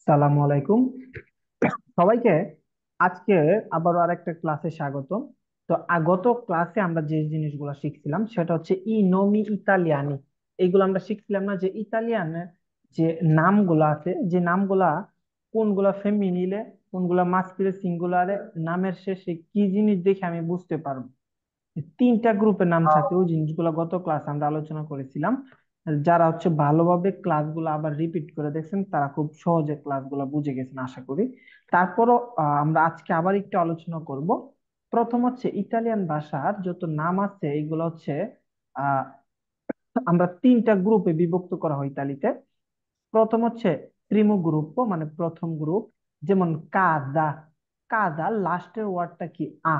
সালামু আলাইকুম সবাইকে। আজকে আবারও আরেকটা ক্লাসে স্বাগতম। তো গত ক্লাসে আমরা যে জিনিসগুলো শিখছিলাম সেটা হচ্ছে ই নোমি ইতালিয়ানি। এইগুলো আমরা শিখছিলাম না, যে ইতালিয়ানের যে নামগুলো আছে, যে নামগুলা কোনগুলা ফেমিনিলে কোনগুলা মাস্কুলে সিঙ্গুলারে, নামের শেষে কি জিনিস দেখে আমি বুঝতে পারবো। তিনটা গ্রুপের নাম থাকে, ওই জিনিসগুলো গত ক্লাস আমরা আলোচনা করেছিলাম। যারা হচ্ছে ভালোভাবে ক্লাসগুলো আবার রিপিট করে দেখছেন তারা খুব সহজে ক্লাসগুলো বুঝে গেছেন আশা করি। তারপরও আমরা আজকে আবার একটু আলোচনা করব। প্রথম হচ্ছে ইতালিয়ান ভাষার যত নাম আছে এইগুলো হচ্ছে আহ আমরা তিনটা গ্রুপে বিভক্ত করা হয় ইতালিতে। প্রথম হচ্ছে প্রিমো গ্রুপ, মানে প্রথম গ্রুপ। যেমন কাদা, কাদা লাস্টের ওয়ার্ডটা কি? আ।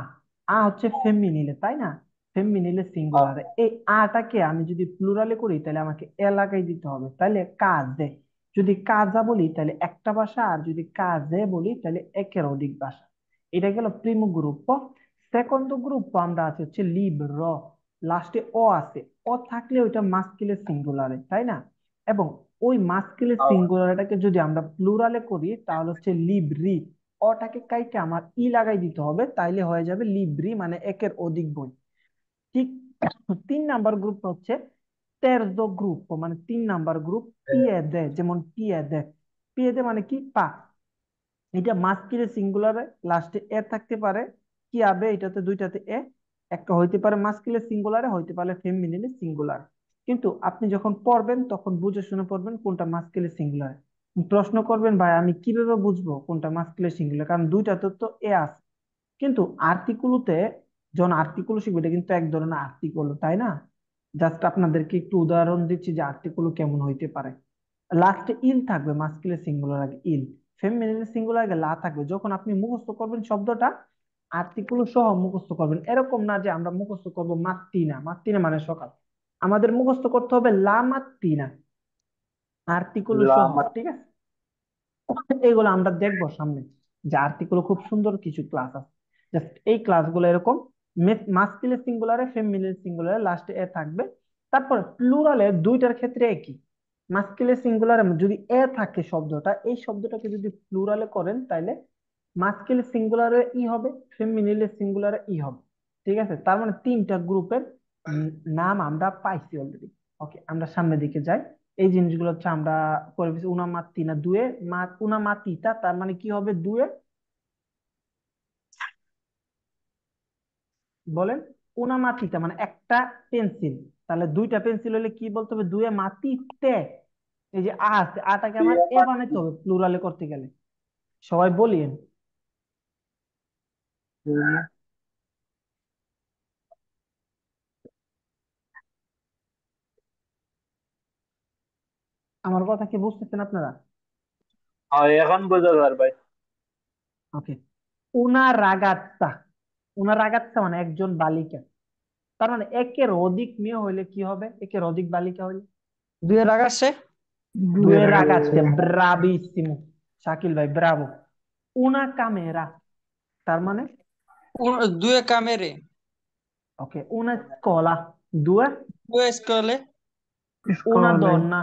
আ হচ্ছে ফেমিনিলে, তাই না? ফেমিনিলে সিঙ্গুলারে এই আটাকে আমি যদি প্লুরালে করি তাহলে আমাকে এলাকায় দিতে হবে, তাহলে কাজে। যদি কাজা বলি তাহলে একটা ভাষা, আর যদি কাজে বলি তাহলে একের অধিক ভাষা। এটা গেল প্রিমো গ্রুপ। সেকন্ড গ্রুপ আমরা আছে হচ্ছে লিব্র। লাস্টে অ আছে, অ থাকলে ওইটা মাস্কিলে সিঙ্গুলারে, তাই না? এবং ওই মাস্কুলিন সিঙ্গুলারটাকে যদি আমরা প্লুরালে করি তাহলে হচ্ছে লিব্রি। অটাকে কাইটে আমার ই লাগাই দিতে হবে, তাইলে হয়ে যাবে লিব্রি, মানে একের অধিক বই। ঠিক। তিন নাম্বার গ্রুপ হচ্ছে তেরজো গ্রুপ, মানে তিন নাম্বার গ্রুপ পিয়েদে। যেমন পিয়েদে, পিয়েদে মানে কি? পা। এটা মাস্কুলিন সিঙ্গুলারে লাস্টে এ থাকতে পারে। কি আবে এটাতে? দুইটাতে এ। একটা হইতে পারে মাস্কুলিন সিঙ্গুলারে, হইতে পারে ফেমিনিন সিঙ্গুলার। কিন্তু আপনি যখন পড়বেন তখন বুঝে শুনে পড়বেন কোনটা মাস্কুলিন সিঙ্গুলার। প্রশ্ন করবেন, ভাই আমি কিভাবে বুঝবো কোনটা মাস্কুলিন সিঙ্গুলার, কারণ দুইটাতে তো এ আছে। কিন্তু আর্টিকুলোতে, যখন আর্টিকুলো শিখবে, এটা কিন্তু এক ধরনের আর্টিকুলো, তাই না? জাস্ট আপনাদেরকে একটু উদাহরণ দিচ্ছি যে আর্টিকুলো কেমন হইতে পারে। লাস্টে ইল থাকবে মাস্কুলিন সিঙ্গুলার আগে ইল, ফেমিনিন সিঙ্গুলার আগে লা থাকবে। যখন আপনি মুখস্থ করবেন শব্দটা, আর্টিকুলো সহ মুখস্থ করবেন। এরকম না যে আমরা মুখস্থ করব মাত্তিনা, মাত্তিনা মানে সকাল। আমাদের মুখস্থ করতে হবে লা মাত্তিনা, আর্টিকুলো সহ। লামা ঠিক আছে? এইগুলো আমরা দেখবো সামনে, যে আর্টিকুলো খুব সুন্দর কিছু ক্লাস আছে। জাস্ট এই ক্লাসগুলো এরকম মাস্কুলিন সিঙ্গুলারে ফেমিনিন সিঙ্গুলারে লাস্টে এ থাকবে। তারপর প্লুরালে দুইটার ক্ষেত্রে একই। মাস্কুলিন সিঙ্গুলারে যদি এ থাকে শব্দটা, এই শব্দটাকে যদি প্লুরালে করেন তাহলে মাস্কুলিন সিঙ্গুলারে ই হবে, ফেমিনিন সিঙ্গুলারে ই হবে। ঠিক আছে? তার মানে তিনটা গ্রুপের নাম আমরা পাইছি অলরেডি। ওকে, আমরা সামনের দিকে যাই। এই জিনিসগুলো হচ্ছে আমরা করে ফেলছি। উনা মাত্তি না দুয়ে, উনা মাতিতা, তার মানে কি হবে? দুয়ে। বলেন। উনা মাতিতা মানে একটা পেন্সিল। তাহলে দুইটা পেন্সিল হলে কি বলতে হবে? দুয়ে মাতিতে। এই যে আ আছে, আটাকে আমার এ বানাইতে হবে প্লুরালে করতে গেলে। সবাই বলিয়েন। আমার কথা কি বুঝতেছেন আপনারা? হ্যাঁ, এখন বোঝা যার ভাই। ওকে। উনা রাগাত্তা, উনা রাগাত্তা মানে একজন বালিকা। তার মানে একের অধিক মেয়ে হইলে কি হবে? একের অধিক বালিকা হইলে Due ragazze? দুয়ে Due রাগাচ্ছে। ragazze. ব্রাভিসিমো, শাকিল ভাই, ব্রাভো। উনা কামেরা, তার মানে Due camere. ওকে, una scuola, due, Due scole. una Scole, donna,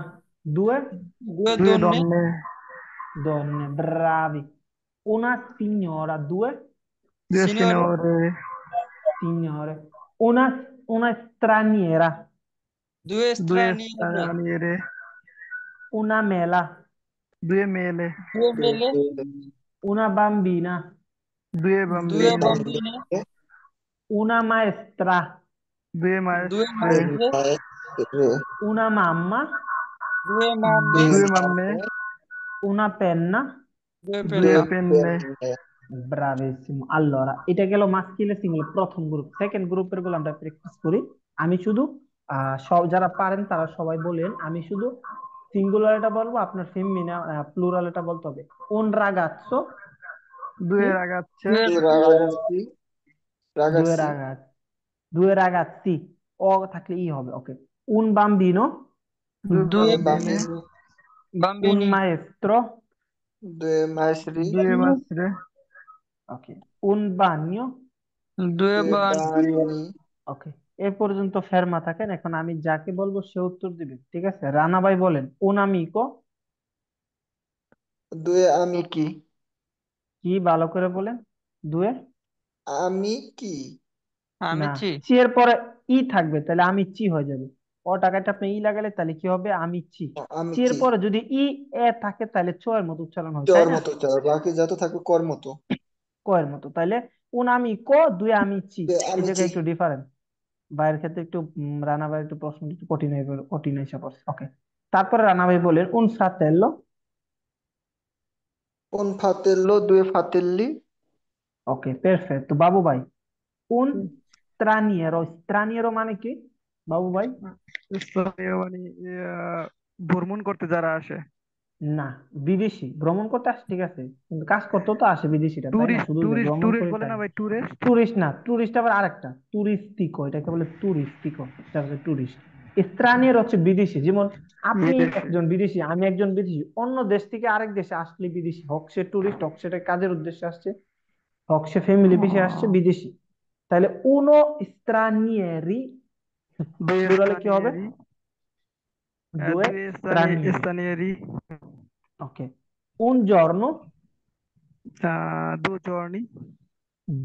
due Due due donne. donne, donne, bravi. Una signora, due due Signore. signore, signore. Una straniera, Due due straniere. straniere, una mela, due mele, Due mele. una bambina, due Due bambine, bambine. una maestra, due Due maestre, maestre. una mamma, Due mamme. due mamme, una penna. Due due penna. penne, bravissimo. allora এটা গেল মাস্কিলে singular প্রথম group. Second গ্রুপের গুলো আমরা practice করি। আমি শুধু সব যারা পারেন তারা সবাই বলেন, আমি শুধু সিঙ্গুলার এটা বলবো, আপনার ফেমিনা প্লুরাল এটা বলতে হবে। un ragazzo, কি? due ragazze, Due due ragazzi, due ragazzi, ও থাকলে ই হবে। ওকে। un bambino, due due bambine, un bambini. maestro, due maestre, ওকে, un bagno। Due bagni. ওকে, এ পর্যন্ত ফেরমা থাকেন। এখন আমি যাকে বলবো সে উত্তর দিবে, ঠিক আছে? রানা ভাই বলেন, un amico, দুয়ে আমি কি? কি ভালো করে বলেন? দুয়ে আমি কি? আমি না, চি। চি এর পরে ই থাকবে, তাহলে আমি চি হয়ে যাবে। ও টাকাটা আপনি ই লাগালে তাহলে কি হবে? আমি চি। আমি চি এর কি? পরে যদি ই এ থাকে তাহলে চ এর মতো উচ্চারণ হয়, তাই চর না? মতো চর, বাকি যত থাকবে কর মতো। ক এর মতো, তাইলে উন আমি ক, দুই আমি চি। দুয়ে এই আমি চি। জায়গায় একটু ডিফারেন্ট। ভাইয়ের ক্ষেত্রে একটু রানা ভাই একটু প্রশ্ন একটু কঠিন এসে পড়ছে। ওকে, তারপরে রানা ভাই বলেন উন ফ্রাতেল্লো। Un fratello, due fratelli. ওকে, পারফেক্ট। তো বাবু ভাই, un straniero, straniero মানে কি বাবু ভাই? স্থানীয় মানে ভ্রমণ করতে যারা আসে। না, বিদেশি ভ্রমণ করতে আসে, ঠিক আছে, কিন্তু কাজ করতেও তো আসে বিদেশিরা, তাই না? টুরিস্ট শুধু যে টুরিস্ট ভ্রমণ টুরিস্ট করি বলে তাই না না। ভাই, টুরিস্ট। টুরিস্ট না, টুরিস্ট আবার আরেকটা টুরিস্টিকো, এটাকে বলে টুরিস্টিকো, এটা হচ্ছে টুরিস্ট। স্থানীয় হচ্ছে বিদেশি, যেমন আপনি বিদেশে। একজন বিদেশি, আমি একজন বিদেশি, অন্য দেশ থেকে আরেক দেশে আসলে বিদেশি, হোক সে টুরিস্ট, হোক সেটা কাজের উদ্দেশ্যে আসছে, হোক সে ফ্যামিলি পিছিয়ে আসছে, ও, বিদেশি। তাহলে উনো স্ত্রানিয়েরি, due প্লুরালে কি হবে? stranieri, দুয়ে due স্ত্রানিয়েরি। stranieri, okay, un giorno। due giorni,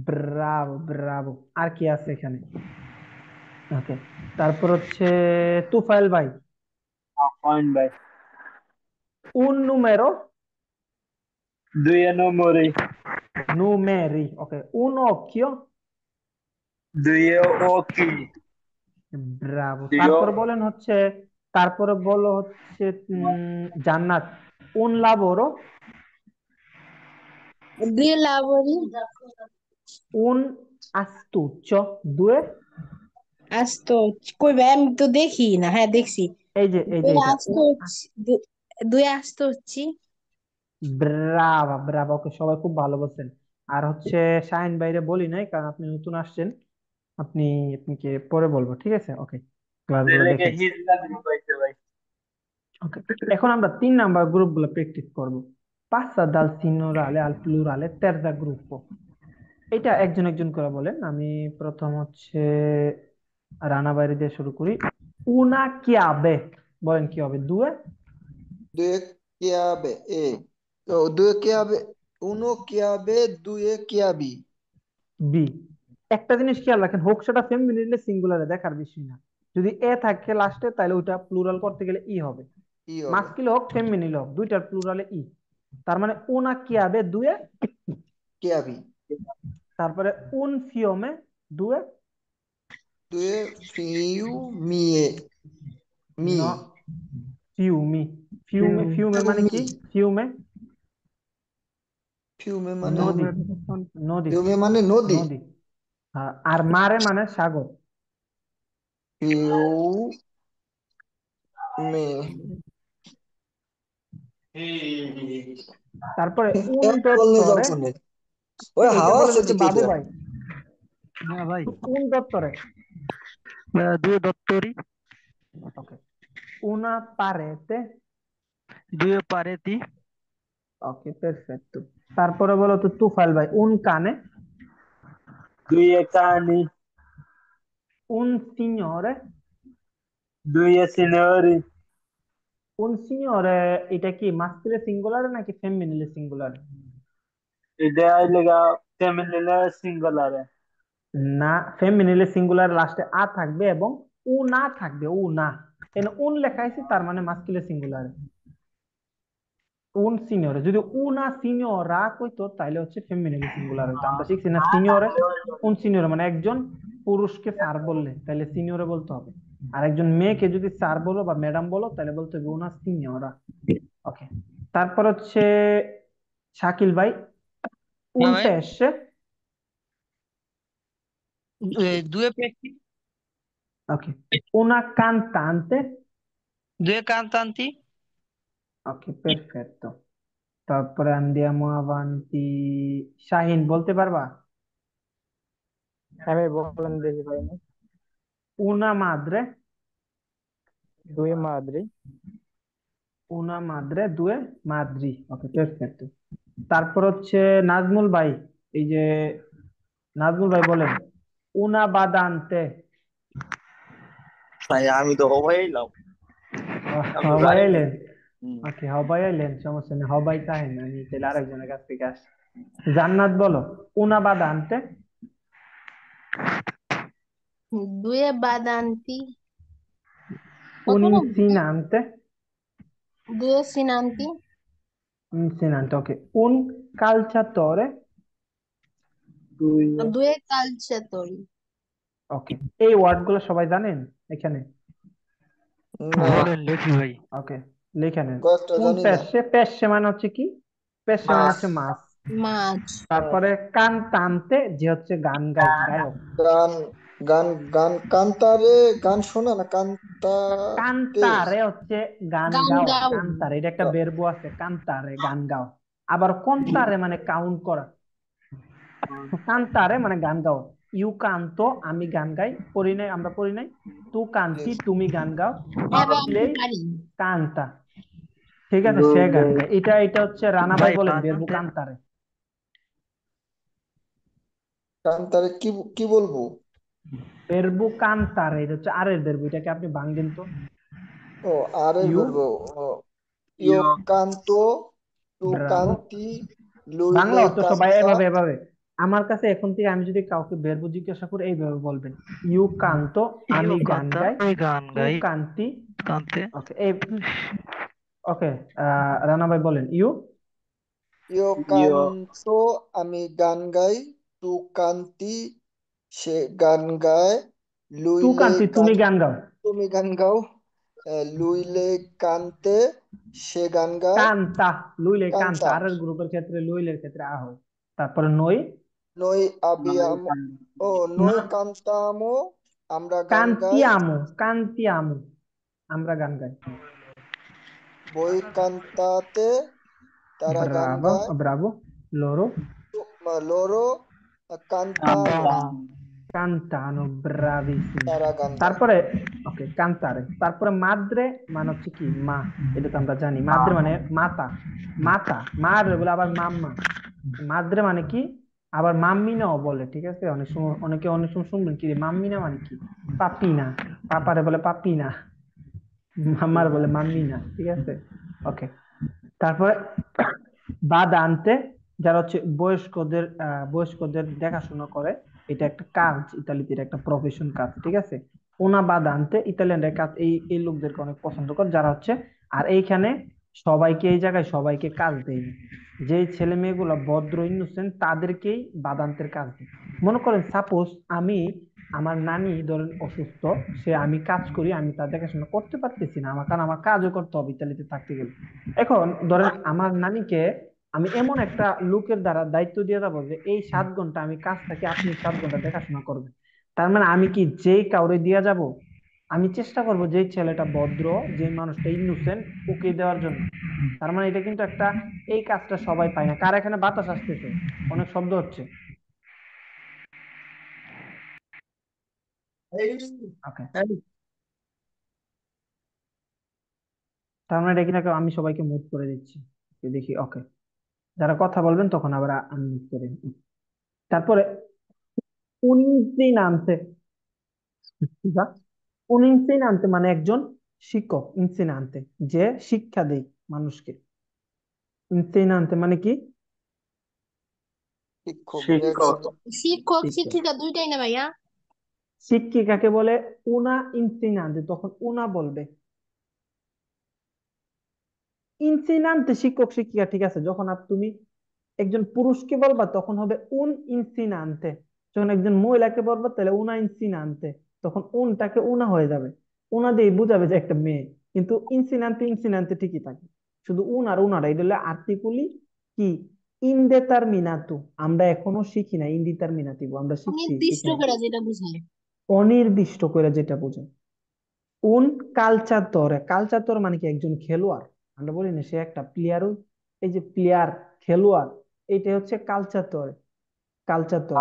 ব্রাভো ব্রাভো। আর কি আছে এখানে? ওকে, তারপর হচ্ছে তুফাইল ভাই, Fine ভাই। un numero দুই নম্বরে। numeri। ওকে, un occhio। দুই ওকি। ব্রাভো। দুই তারপরে বলেন হচ্ছে, তারপরে বলো হচ্ছে জান্নাত, un lavoro, Due lavori, un astuccio, due। কই ভাই আমি তো দেখি না, হ্যাঁ দেখছি। এই যে দুই এটা আস্ত দুই আস্ত হচ্ছি। ব্রাভা ব্রাভা। ওকে, সবাই খুব ভালো বলছেন। আর হচ্ছে শাহিন বাইরে বলি নাই, কারণ আপনি নতুন আসছেন। আপনি আপনাকে পরে বলবো, ঠিক আছে? ওকে, ক্লাসগুলো লেগে দেখেন। হিজ লাগবে পাইছে ভাই। ওকে, এখন আমরা 3 নাম্বার গ্রুপ গুলো প্র্যাকটিস করব। পাসা দাল সিনোরালে আল প্লুরালে তেরদা গ্রুপ। এটা একজন একজন করে বলেন। আমি প্রথম হচ্ছে রানা বাইরে দিয়ে শুরু করি। উনা কি আবে, বলেন কি হবে? দুয়ে Due chiavi. Oh, due chiavi. Uno chiave, due chiavi. B. একটা জিনিস খেয়াল রাখেন, হোক সেটা ফেমিনিলে সিঙ্গুলারে দেখার বিষয় না। যদি এ থাকে লাস্টে তাহলে ওইটা প্লুরাল করতে গেলে ই হবে। Io হবে। মাস্কিল হোক ফেমিনিল হোক, দুইটার প্লুরালে ই। তার মানে উনা কি আবে দুয়ে। Chiavi. তারপরে উন ফিওমে দুয়ে। Due fiumi. ন Mi. ফিউমি। ফিউমে ফিউমে মানে Fiumi. কি? ফিউমে Fiume মানে? নদী, নদী, fiume মানে নদী। নদী। হ্যাঁ, আর মারে মানে সাগর। Fiume. তারপরে উন বললে দত্তরে, যখন ওই ওইটা হাওয়া বলেন আছে হচ্ছে দিকে বাবু দিয়া। ভাই। হ্যাঁ ভাই। উন দত্তরে। due dottori, ওকে, উনা পারেতে। due pareti, ওকে, পারফেক্ট। তারপরে বলো তো তুফাইল ভাই, উন কানে। দুই কানি। উন সিনিয়রে। দুই সিনিয়রি। উন সিনিয়রে, এটা কি মাস্কুলে সিঙ্গুলারে নাকি ফেমিনিলে সিঙ্গুলারে? এটা আইলেগা ফেমিনিলে সিঙ্গুলারে। না, ফেমিনিলে সিঙ্গুলার লাস্টে আ থাকবে এবং উ না থাকবে, উ না। এখানে উন লেখা আছে, তার মানে মাস্কুলে সিঙ্গুলারে। উন সিনিয়রে যদি উ না সিনিয়রা কইতো তাইলে হচ্ছে ফেমিনিলে সিঙ্গুলার হইতো। আমরা শিখছি না সিনিয়রে, উন সিনিয়রে মানে একজন পুরুষকে স্যার বললে তাহলে সিনিয়রে বলতে হবে। আর একজন মেয়েকে যদি স্যার বলো বা ম্যাডাম বলো তাহলে বলতে হবে উনা সিনিয়রা। ওকে, তারপর হচ্ছে শাকিল ভাই, হ্যাঁ উন ভাই। পেশে। দুয়ে পেক্কি। ওকে, উনা কান্তান্তে। দুয়ে কান্তান্তি। ওকে, পেরফেক্to। তারপরে andiamo avanti, শাহিন বলতে পারবা? হ্যাঁ ভাই বলেন দেখি ভাই। una madre। দুই Madrid. una madre, due madri। ওকে, পেরফেক্to। তারপর হচ্ছে নাজমুল ভাই, এই যে নাজমুল ভাই বলেন una badante। ভাই আমি তো হবাইলাম, আমি তো সবাই জানি না। এলেন। ওকে, হবাই আইলেন, সমস্যা নেই, হবাই তাহেন, আমি তাহলে আরেকজনের কাছ থেকে আসি। জান্নাত বলো, una badante, Due badanti. un কত নম্বর? insinante, Due sinanti. insinante, ok, un calciatore, দুই Due calciatori. ওকে। এই ওয়ার্ড গুলো সবাই জানেন এখানে? না, বলেন লেখি ভাই। ওকে, লিখে নেন। কয়েকটা un জানি না। pesce, pesce মানে হচ্ছে কি? pesce মানে মাছ হচ্ছে মাছ। মাছ। তারপরে cantante, যে হচ্ছে গান গায়ক। গান গান গান কান্তারে, গান শোনা না, কান্তাতে। কান্তারে হচ্ছে গান গান গাওয়া, গাও। কান্তারে এটা একটা বেরবো আছে, কান্তারে গান গাওয়া। আবার কন্তারে মানে কাউন্ট করা। কান্তারে মানে গান গাও। ইউ কান্তো, আমি গান গাই, পড়ি নাই, আমরা পড়ি নাই। তু কান্তি, তুমি গান গাও। হ্যাঁ ভাই, আমি তো প্লে পারি। কান্তা, ঠিক আছে, সে দুলে গান গায়। এটা এটা হচ্ছে রানা ভাই ভাই বলেন বেরবো বাদান্তে কান্তারে। কান্তারে কি কি বলবো? বেরবো কান্তারে, এটা হচ্ছে আরের বেরবো, এটাকে আপনি ভাঙবেন তো। ও, আরে ইউ, বলবো। ও, ইও ইয় কান্তো, তু ব্রাভো। কান্তি, বাংলা লুইলে অর্থ সবাই কান্তা। এভাবে এভাবে। আমার কাছে এখন থেকে আমি যদি কাউকে বেরবো জিজ্ঞাসা করি এইভাবে বলবেন, ইউ কান্তো, ইউ আমি গান কান্তা, গাই, আমি গান তু গাই, কান্তি। কান্তে ওকে, এই ওকে, রানা ভাই বলেন ইউ। ইও ইয় কান্তো, আমি গান গাই, তু কান্তি, সে গান গায়, তু লুইলে কান্তি, তুমি গান গাও। তুমি গান গাও, লুইলে কান্তে, সে গান গায়, কান্তা, লুইলে কান্তা, কান্তা। আর গ্রুপের ক্ষেত্রে লুইলের ক্ষেত্রে আ হয়। তারপরে নই, নই নয় আবিয়াম, ও নই কান্তামো, আমরা গান গাই, কান্তিয়ামু, কান্তিয়ামু, আমরা গান গাই। বই কান্তাতে, তারা গান ব্রাভো, গায়, Bravo, loro, loro কান্তানো, Kanta কান্তানো, bravissimo. তারা গান গায়। তারপরে ওকে, কান্তারে। তারপরে মাদ্রে মানে হচ্ছে কি? মা। এটা তো আমরা জানি, মাদ্রে মানে মাতা। মাতা, মার বলে আবার মাম্মা। মাদ্রে মানে কি? আবার মাম্মিনাও বলে, ঠিক আছে? অনেক সময় অনেকে অনেক সময় শুনবেন কি রে, মাম্মিনা মানে কি? পাপিনা। পাপারে বলে পাপিনা, মাম্মার বলে মাম্মিনা, ঠিক আছে? ওকে। তারপরে বাদ আনতে, যারা হচ্ছে বয়স্কদের দেখাশোনা করে, এটা একটা কাজ, ইতালিতে এটা একটা প্রফেশন কাজ, ঠিক আছে? ওনা বাদ আনতে, ইতালিয়ানরা কাজ এই এই লোকদেরকে অনেক পছন্দ করে, যারা হচ্ছে, আর এইখানে সবাইকে, এই জায়গায় সবাইকে কাজ দেয় না। যে ছেলে মেয়েগুলো ভদ্র ইনোসেন্ট তাদেরকেই বাদান্তের কাজ দেয়। মনে করেন সাপোজ আমি, আমার নানি ধরেন অসুস্থ, সে, আমি কাজ করি, আমি তার দেখাশোনা করতে পারতেছি না, আমার, কারণ আমার কাজও করতে হবে ইতালিতে থাকতে গেলে। এখন ধরেন আমার নানিকে আমি এমন একটা লোকের দ্বারা দায়িত্ব দিয়ে যাবো যে এই 7 ঘন্টা আমি কাজ থাকি, আপনি 7 ঘন্টা দেখাশোনা করবেন। তার মানে আমি কি যেই কাউরে দিয়ে যাব? আমি চেষ্টা করব যে ছেলেটা ভদ্র, যে মানুষটা ইনোসেন্ট, ওকে দেওয়ার জন্য। তার মানে এটা কিন্তু একটা, এই কাজটা সবাই পায় না। কার এখানে বাতাস আসতেছে, অনেক শব্দ হচ্ছে। ওকে, তার মানে এটা কিন্তু আমি সবাইকে মুট করে দিচ্ছি। দেখি, ওকে, যারা কথা বলবেন তখন আবার আনমিউট করে দিন। তারপরে ইনসিনান্তে, ইনসিনান্তে মানে একজন শিক্ষক, ইনসিনান্তে যে শিক্ষা দেয় মানুষকে। ইনসিনান্তে মানে কি? শিক্ষক, যে শিক্ষক একজন শিক্ষক শিক্ষক। শিক্ষিকা দুইটাই না ভাইয়া? শিক্ষিকাকে বলে উনা ইনসিনান্তে, তখন উনা বলবে। ইনসিনান্তে শিক্ষক শিক্ষিকা, ঠিক আছে? যখন তুমি একজন পুরুষকে বলবা তখন হবে উন ইনসিনান্তে, যখন একজন মহিলাকে বলবা তাহলে উনা ইনসিনান্তে, তখন উনটাকে উনা হয়ে যাবে, উনা দিয়ে বুঝাবে যে একটা মেয়ে। কিন্তু ইনসিনান্তে ইনসিনান্তে ঠিকই থাকে, শুধু উন আর উনারা, এটা হলো আর্টিকুলি কি, ইনডেটারমিনাতু। আমরা এখনো শিখি না ইনডিটারমিনাটিভ, আমরা শিখছি, নির্দিষ্ট শিখি না। করে যেটা বুঝায়। অনির্দিষ্ট করে যেটা বোঝায়। উন কালচাতরে, কালচাতর মানে কি? একজন খেলোয়াড়। আমরা বলি না সে একটা প্লেয়ার, এই যে প্লেয়ার, খেলোয়াড়, এটা হচ্ছে কালচাতরে, কালচাতরে,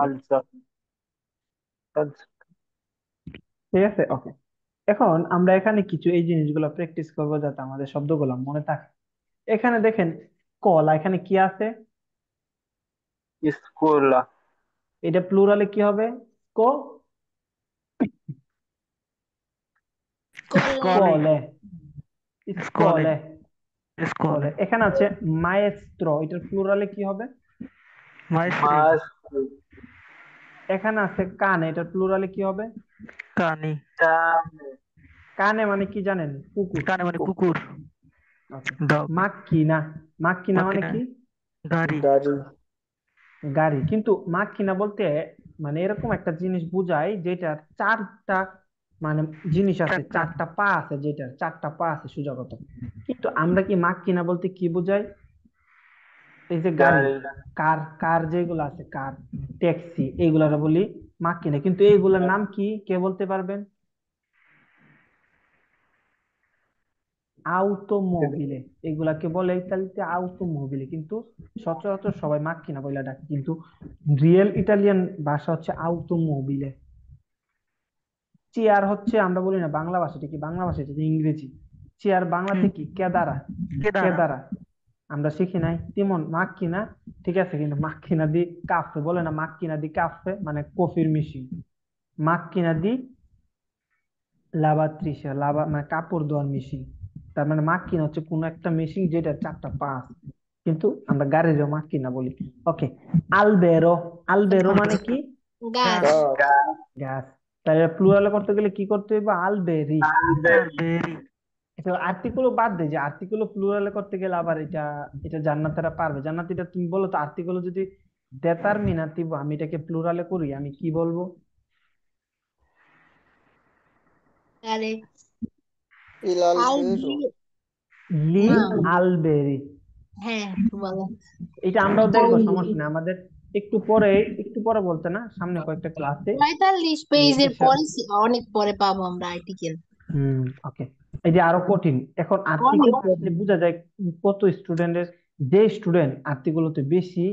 কালচার ঠিক আছে? ওকে, এখন আমরা এখানে কিছু এই জিনিসগুলো প্র্যাকটিস করবো যাতে আমাদের শব্দগুলো মনে থাকে। এখানে দেখেন, কলা, এখানে কি আছে? স্কুল এটা প্লুরালে কি হবে? ক, স্কলে। স্কলে, স্কলে, স্কলে, স্কলে, বলে এখানে আছে মায়েস্ত্রো, এটার প্লুরালে কি হবে? মাইস্ত্রি, মাছ, এখানে আছে কানে, এটার প্লুরালে কি হবে? কানি, কানে, কানে মানে কি জানেন? কুকুর। কানে মানে কুকুর, ওকে। ডগ, মাক্কিনা, মাক্কিনা মানে মাকিনা কি? গাড়ি, গাড়ি, গাড়ি। কিন্তু মাক্কিনা বলতে মানে এরকম একটা জিনিস বোঝায় যেটার চারটা মানে জিনিস আছে, চারটা, চারটা পা আছে, যেটার চারটা পা আছে সোজা কথা। কিন্তু আমরা কি মাক্কিনা বলতে কি বোঝাই? এই যে গাড়ি, গাড়ি, কার, কার যেগুলো আছে, কার, ট্যাক্সি, এইগুলার বলি মাক্কিনা। কিন্তু এইগুলোর নাম কি কে বলতে পারবেন? আউটোমোবিলে, এগুলাকে বলে ইতালিতে আউটোমোবিলে। কিন্তু সচরাচর সবাই মাক্কিনা বলে ডাকে, কিন্তু রিয়েল ইটালিয়ান ভাষা হচ্ছে আউটোমোবিলে। চেয়ার হচ্ছে, আমরা বলি না বাংলা ভাষাটা কি, বাংলা ভাষা এটা ইংরেজি। চেয়ার বাংলাতে কি? কেদারা। কেদারা, কেদারা আমরা শিখি নাই তেমন মাক্কিনা। ঠিক আছে, কিন্তু মাক্কিনা দি কাফে বলে না, মাক্কিনা দি কাফে মানে কফির মেশিন। মাক্কিনা দি লাভাত্রিসা, লাভা মানে কাপড় ধোয়ার মেশিন। তার মানে মাক্কিনা হচ্ছে কোন একটা মেশিন যেটা চারটা পা আছে। কিন্তু আমরা গাড়িরও মাক্কিনা বলি। ওকে। আলবেরো, আলবেরো মানে কি? গাছ। গাছ, গাছ, গাছ। তাহলে প্লুরালে করতে গেলে কি করতে হবে? আলবেরি। বেরি, এটা আর্টিকেলও বাদ দে, যে আর্টিকেলও প্লুরালে করতে গেলে আবার এটা, এটা জান্নাতেরা পারবে। জান্নাতিটা তুমি বলো তো, আর্টিকেল যদি দেটারমিনাতিভ আমি এটাকে প্লুরালে করি আমি কি বলবো? আরে ইল আলবেরো, আলজি, লি না, আলবেরি। হ্যাঁ বলো। এটা আমরাও দেখবো, বললি সমস্যা নেই আমাদের। একটু পরে, একটু পরে বলতে না, সামনে কয়েকটা ক্লাসে 45 পেজের পরে অনেক পরে পাবো আমরা আর্টিকেল। হুম। ওকে। এই যে আরো কঠিন এখন আর্টিকেল অনেক পরে। বোঝা যায় কত স্টুডেন্টের, যে স্টুডেন্ট আর্টিকেলতে বেশি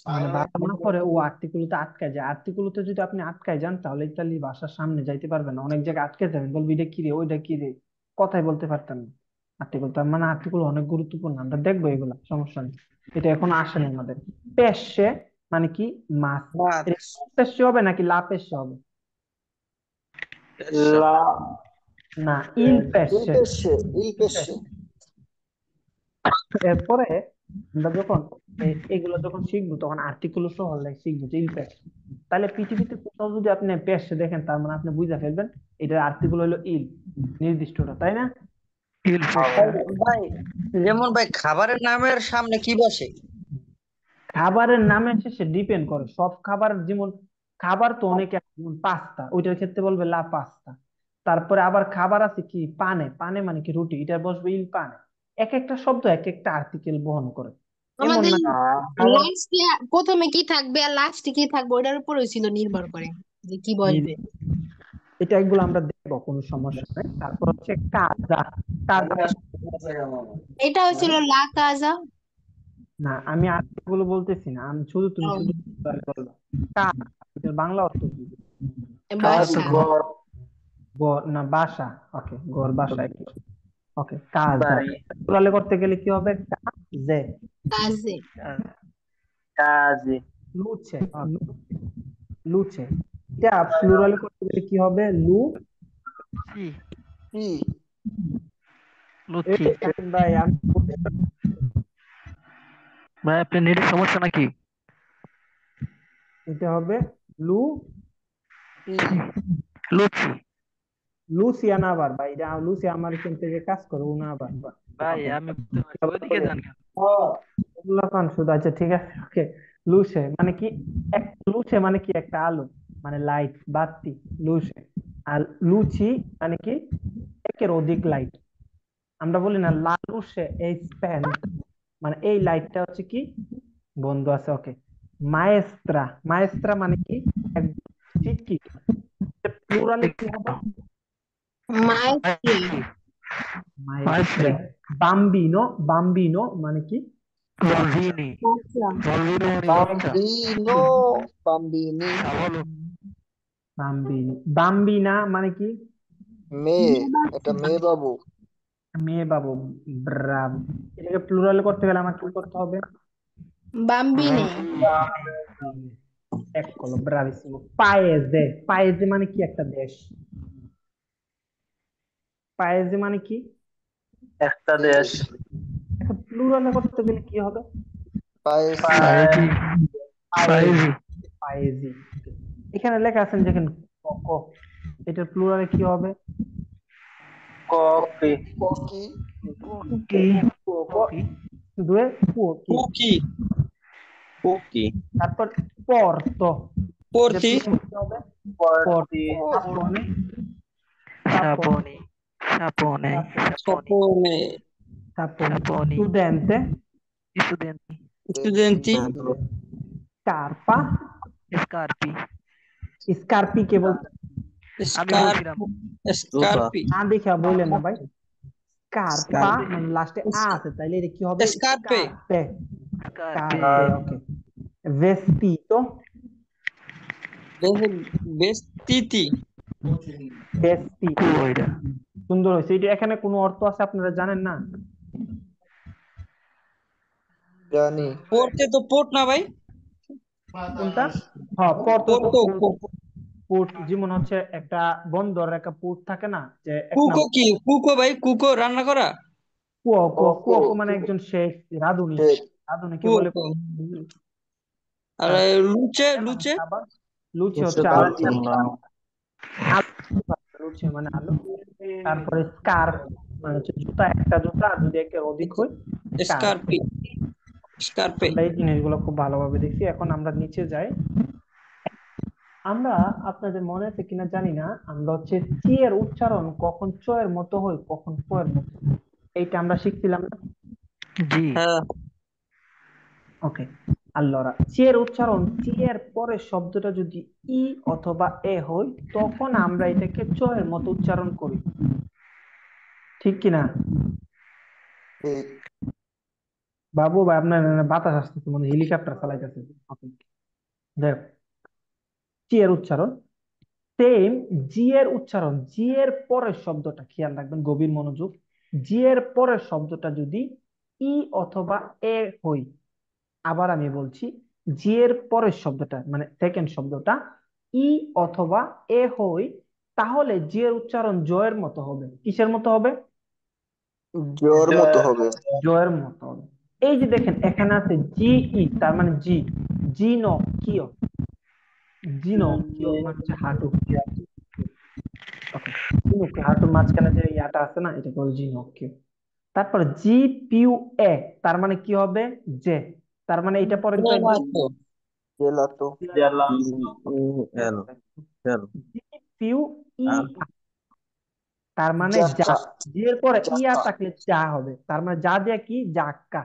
মানে ভালো না করে ও আর্টিকেলতে আটকায় যায়। আর্টিকেলতে যদি আপনি আটকায় যান তাহলে ইতালি ভাষার সামনে যাইতে পারবেন না, অনেক জায়গায় আটকে যাবেন, বলবি এটা কি রে, ওইটা কি রে, কথাই বলতে পারতেন না। আর্টিকেল, তার মানে আর্টিকেল অনেক গুরুত্বপূর্ণ, আমরা দেখবো এগুলা, সমস্যা নেই। এটা এখন আসেনি আমাদের। পেশে মানে কি? মাছ। মাছ, এটা পেশে হবে নাকি লা পেশে হবে? লা, না, ইল ইল পেশে। পেশে, ইল পেশে, এরপরে আমরা যখন এগুলো যখন শিখবো তখন আর্টিকেল সহ শিখবো যে ইল পেশ। তাহলে পৃথিবীতে কোথাও যদি আপনি পেশ দেখেন তার মানে আপনি বুঝে ফেলবেন এটা আর্টিকেল হলো ইল, নির্দিষ্টটা, তাই না? হিল ভাই ফিশ, ভাই, যেমন ভাই খাবারের নামের সামনে কি বসে? খাবারের নামের শেষে ডিপেন্ড করে সব খাবার, যেমন খাবার তো অনেক আছে, যেমন পাস্তা, ওইটার ক্ষেত্রে বলবে লা পাস্তা। তারপরে আবার খাবার আছে কি পানে, পানে মানে কি রুটি, এটা বসবে ইল পানে। এক একটা শব্দ এক একটা আর্টিকেল বহন করে, এমন আমাদের না আ, খাবার। লাস্টে প্রথমে কি থাকবে আর লাস্টে কি থাকবে ওটার উপরে ছিল নির্ভর করে যে কি বসবে। এটা এগুলো আমরা দেখবো, কোনো সমস্যা নাই। তারপর হচ্ছে কাজা। কাজা এটা হয়েছিল লা কাজা। না, আমি আর্টিকেল বলতেছি না, আমি শুধু, তুমি শুধু বলবা কাজ, এটার বাংলা অর্থ কি? কাজ বাসা। ঘর, ঘর না বাসা? ওকে, ঘর বাসা। ওকে, কাজা। বাড়ি, প্লুরালে করতে গেলে কি হবে? কাজে। কাজে। কাজে, লুচে, লুচে। এটা প্লুরালে করতে গেলে কি হবে? লু। চি, কি, এই লুচি। শাহিন ভাই আমি বলতে পারছি না। ভাই আপনার নেটের সমস্যা নাকি? এটা হবে লু, কি, লুচি। লুসিয়ানা আবার ভাই, এটা লুসিয়া আমার এখান থেকে কাজ করে ও না আবার। ভাই ওকে, আমি বুঝতে পারছি, ওইদিকে যান কেন? লুলাকান শুধু, আচ্ছা ঠিক আছে। ওকে। লুসে মানে কি? এক লুসে মানে কি? একটা আলো, মানে লাইট, বাতি, লুসে। আর লুচি মানে কি? একের অধিক লাইট। আমরা বলি না লালুসে এই স্প্যান্ট, মানে এই লাইটটা হচ্ছে কি বন্ধ আছে। ওকে। মায়েস্ত্রা, মায়েস্ত্রা মানে কি? একদম শিক্ষিত। প্লুরালে কি হবে? মাইত্রী। মায়েস্ত্রে। মাইস্ত্রি, বাম্বিনো, বাম্বিনো মানে কি? বাচ্চা। বলভিনি, বাচ্চা। বলভিনো মানে বাচ্চা। বাম্বিনো, বাম্বিনি, বলো, বাম্বিনি। বাম্বিনা মানে কি? মেয়ে, মেয়ে এটা বাচ্চা। মেয়ে বাবু, মেয়ে বাবু। ব্রাভো। এটাকে প্লুরালে করতে গেলে আমার কি করতে হবে? বাম্বিনে। এক কলো, ব্রাভিসিমো। পায়েজে, পায়েজে মানে কি? একটা দেশ। পায়েজে মানে কি? একটা দেশ, দেশ, প্লুরালে করতে গেলে কি হবে? পায়েসি পায়েজি পায়েজি পায়েজি। এখানে লেখা আছে দেখেন, ক ক। এটার প্লুরালে কি হবে? কপি, ককি কোকি কোকি দুয়ে কুকি। কুকি কুকি তারপর পর্ত। এটা পড়তি প্লুরালে কি হবে? পরতি, সাপনে, সাপনে, সাপনি সাপনে সাপনি সপনে সাপনে। সাপনি স্টুডেন্টে, স্টুডেন্টি স্টুডেন্টি স্কার্পা, স্কার্পি স্কার্পি কে বলতে? আমি স্কার বলছিলাম স্কার্পি না দেখে বললেন না ভাই। স্কার্পা স্কার্পি মানে লাস্টে আ আছে, তাইলে এটা কি হবে? স্কার্পে স্কার্পে। স্কার্পি স্কার্পে, ওকে। ভেস্তিতো, বেস্তিতি ভেস্তিতো। ওইটা সুন্দর হয়েছে। এটা এখানে কোনো অর্থ আছে আপনারা জানেন না? জানি পড়তে তো পোর্ট না ভাই, কোনটা? হ্যাঁ, পর্ত তো পোর্টো পোর্ট, যেমন হচ্ছে একটা বন্দর একটা পোর্ট থাকে না, যে এক নাম কুকো কি কুকো ভাই, কুকো রান্না করা কুয়কো। কোকো কুয়কো মানে একজন শেখ, রাঁধুনি। শেখ রাঁধুনিকে বলে। কুকো। আর তারপর লুচে লুচে আবার লুচি হচ্ছে আলু। লুচি মানে আলু। তারপরে স্কার্ফ মানে হচ্ছে জুতা, একটা জুতা আর যদি একের অধিক হয় স্কার্ফ। স্কার্পি স্কার্পে আমরা এই জিনিসগুলো খুব ভালোভাবে দেখছি। এখন আমরা নিচে যাই। আমরা, আপনাদের মনে আছে কিনা জানি না, আমরা হচ্ছে চি এর উচ্চারণ কখন চ এর মতো হয়, কখন প এর মতো হয়। এইটা আমরা শিখছিলাম না? জি হ্যাঁ ওকে। আল্লাহরা, চি এর উচ্চারণ চি এর পরের শব্দটা যদি ই অথবা এ হয়, তখন আমরা এটাকে চ এর মতো উচ্চারণ করি, ঠিক কিনা? ঠিক বাবু ভাই, আপনার বাতাস আসতেছে, মানে হেলিকপ্টার চালাইতেছে। ওকে, দেখ, চি এর উচ্চারণ সেম। জি এর উচ্চারণ, জি এর পরের শব্দটা খেয়াল রাখবেন, গভীর মনোযোগ। জি এর পরের শব্দটা যদি ই অথবা এ হই, আবার আমি বলছি, জি এর পরের শব্দটা মানে সেকেন্ড শব্দটা ই অথবা এ হই, তাহলে জি এর উচ্চারণ জয়ের মতো হবে। কিসের মতো হবে? জোর মতো হবে জয়ের মতো হবে। এই যে দেখেন এখানে আছে জি ই, তার মানে জি। জিনো কিও, জিনো কিও মানে হচ্ছে হাঁটু। ওকে, জিনোকে, হাঁটুর মাঝখানে যে ইয়াটা আছে না, এটা বলে জিনো কিও। তারপরে জি পিউ এ, তার মানে কি হবে? জে। তার মানে এটা পরের তো একদম তো জেলাতো জেলা, জি পিউ ই, তার মানে যা। জাকা জি এর পরে ইয়া জাকা থাকলে যা হবে, তার মানে যা দিয়ে কি? জাক্কা।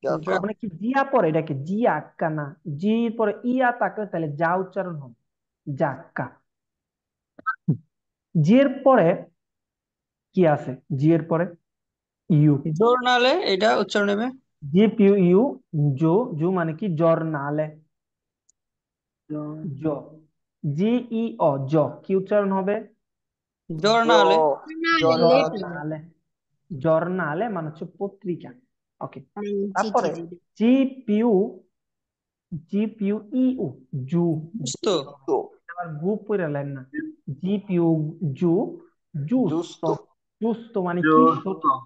জাকা তার মানে কি জিয়া পরে এটাকে জি আক্কা না, জি এর পরে ইয়া থাকলে তাহলে যা উচ্চারণ হবে, জাক্কা। জি এর পরে কি আছে? জি এর পরে ইউ। জোর নালে এটা উচ্চারণ নেবে জি পিউ ইউ, জো। জো মানে কি? জর্নালে, জ। জি ই অ, জ। কি উচ্চারণ হবে? জোর জ নালে জর্নাল জর্নালে। জর্নালে মানে হচ্ছে পত্রিকা। ওকে। চিঠি তারপরে দিবে। জি পিউ, জি পিউ ই উ, জু। বুঝতো তো আবার গু পড়ে লেন না। জি পিউ, জু। জুস্ত। জুস্ত জুস্ত মানে কি? জুস্ত, সঠিক।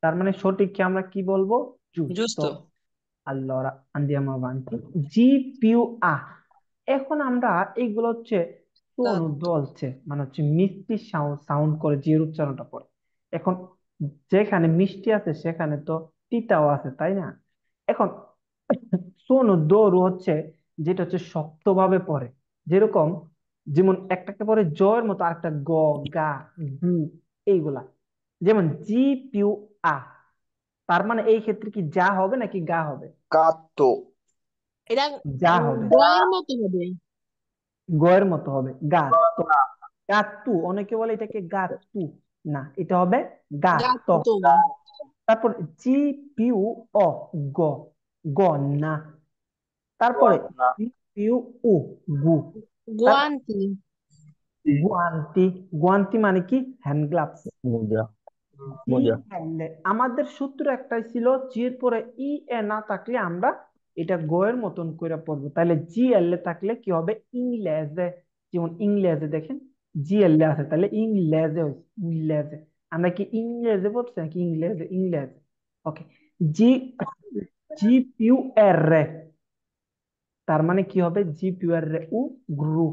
তার মানে সঠিককে আমরা কি বলবো? জুস্ত। বুঝতো Allora andiamo avanti. G più A. এখন আমরা এইগুলো হচ্ছে টোন বলছে, মানে হচ্ছে মিষ্টি সাউন্ড করে যে উচ্চারণটা করে। এখন যেখানে মিষ্টি আছে সেখানে তো তিতাও আছে, তাই না? এখন সোনু দোরু হচ্ছে যেটা হচ্ছে শক্তভাবে পড়ে, যেরকম, যেমন একটাকে পরে জয়ের মতো, আরেকটা গ, গা, গু, এইগুলা। যেমন জি পিউ আ, তার মানে এই ক্ষেত্রে কি যা হবে নাকি গা হবে? কাতো এটা যা হবে। দয়ের মতো হবে। গয়ের মতো হবে, গা তো। গাতু, অনেকে বলে এটাকে গাতু, না, এটা হবে গাত। গাতো, তারপর জি পিউ অ, গ, গন্না। তারপরে গন্না, জি পিউ উ, গু। তারপর গোয়ান্তি, গুয়ান্তি। গুয়ান্তি মানে কি? Hand gloves. G L A. আমাদের সূত্র একটাই ছিল, জি এর পরে ই এ না থাকলে আমরা এটা গয়ের মতন করে পড়বো। তাহলে জি এল এ থাকলে কি হবে? ইংলেজে। যেমন ইংলেজে দেখেন, জি এল এ আছে, তাহলে ইংলেজে হয়েছে, ইংলেজে। আমরা কি ইংলেজে পড়ছি নাকি ইংলেজে? ইংলেজে। ওকে। জি জিপিউর, তার মানে কি হবে? জিপিউর উ গ্রু,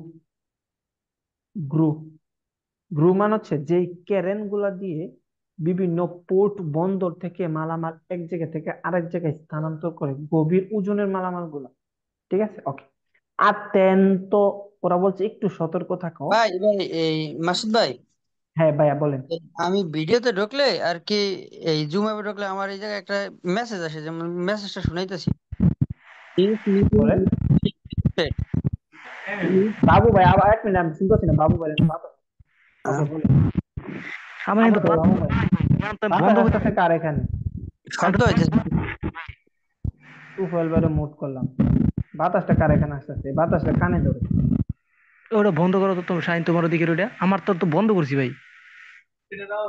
গ্রু গ্রু মানে হচ্ছে যেই ক্যারেন গুলা দিয়ে বিভিন্ন পোর্ট বন্দর থেকে মালামাল এক জায়গা থেকে আরেক জায়গায় স্থানান্তর করে, গভীর ওজনের মালামাল গুলা। ঠিক আছে, ওকে। আতেন্তো, ওরা বলছে একটু সতর্ক থাকো। ভাই ভাই এই মাসুদ ভাই, হ্যাঁ ভাইয়া বলেন। আমি ভিডিওতে ঢুকলে আর কি, এই জুম অ্যাপে ঢুকলে আমার এই জায়গায় একটা মেসেজ আসে, যেমন মেসেজটা শুনাইতেছি। This meeting বলেন। is recorded. বাবু ভাই, আবার এক মিনিট, আমি শুনতেছি না বাবু ভাই। ওকে বলেন। আমার আবার কিন্তু বলো বাবু ভাই। বন্ধ বাতাস করতে আসতেছে কার এখানে? শব্দ হইতেছে। টুফেল বাইরে মুট করলাম। বাতাসটা কার এখানে আসতেছে? বাতাসটা কানে ধরে। ওটা বন্ধ করো তো, তুমি শাইন তোমার ওদিকে ওটা আমার তো বন্ধ করছি ভাই,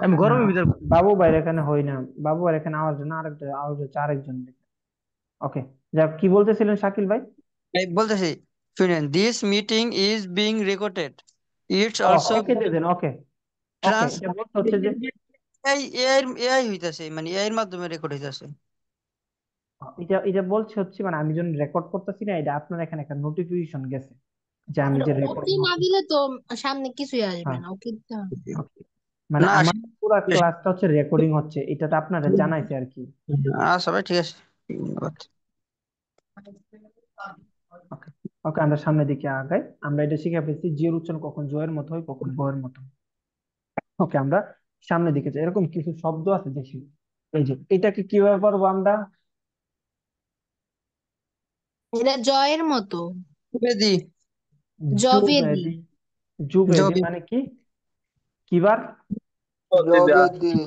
আমি না, গরমের ভিতর। বাবু ভাইয়ের এখানে হই না। বাবু ভাইয়ের এখানে আওয়াজ না, আরেকটা আওয়াজ হচ্ছে আরেকজন। ওকে, যাক, কি বলতেছিলেন শাকিল ভাই? এই বলতেছি, শুনেন, this meeting is being recorded, it's oh, also okay দিয়ে দেন। ওকে, ওকে, ট্রান্স, এটা বলতে হচ্ছে যে এই এআই এআই হইতাছে, মানে এআই এর মাধ্যমে রেকর্ড হইতাছে। এটা এটা বলছে হচ্ছে, মানে আমি যখন রেকর্ড করতেছি না, এটা আপনার এখানে একটা নোটিফিকেশন গেছে যে আমি আর যে রেকর্ড ওকে না করছি। দিলে তো সামনে কিছুই আসবে হ্যাঁ, না, ওকে দিতে হবে। okay. মানে না আমার পুরো ক্লাসটা হচ্ছে রেকর্ডিং হচ্ছে, এটা তো আপনারা জানাইছে আর কি। আচ্ছা ভাই, ঠিক আছে, ধন্যবাদ। ওকে, ওকে, আমরা সামনের দিকে আগাই। আমরা এটা শিখে ফেলছি জি এর উচ্চারণ কখন জয়ের মতো হয়, কখন ব এর মতো হয়। ওকে, আমরা সামনের দিকে যাই। এরকম কিছু শব্দ আছে দেখি। এই যে এটাকে কিভাবে পারবো আমরা? এটা জয়ের মতো। বেদি, জবেদি। জুবেদি। জুবেদি জবি, মানে কি? কিবার? জবে দিন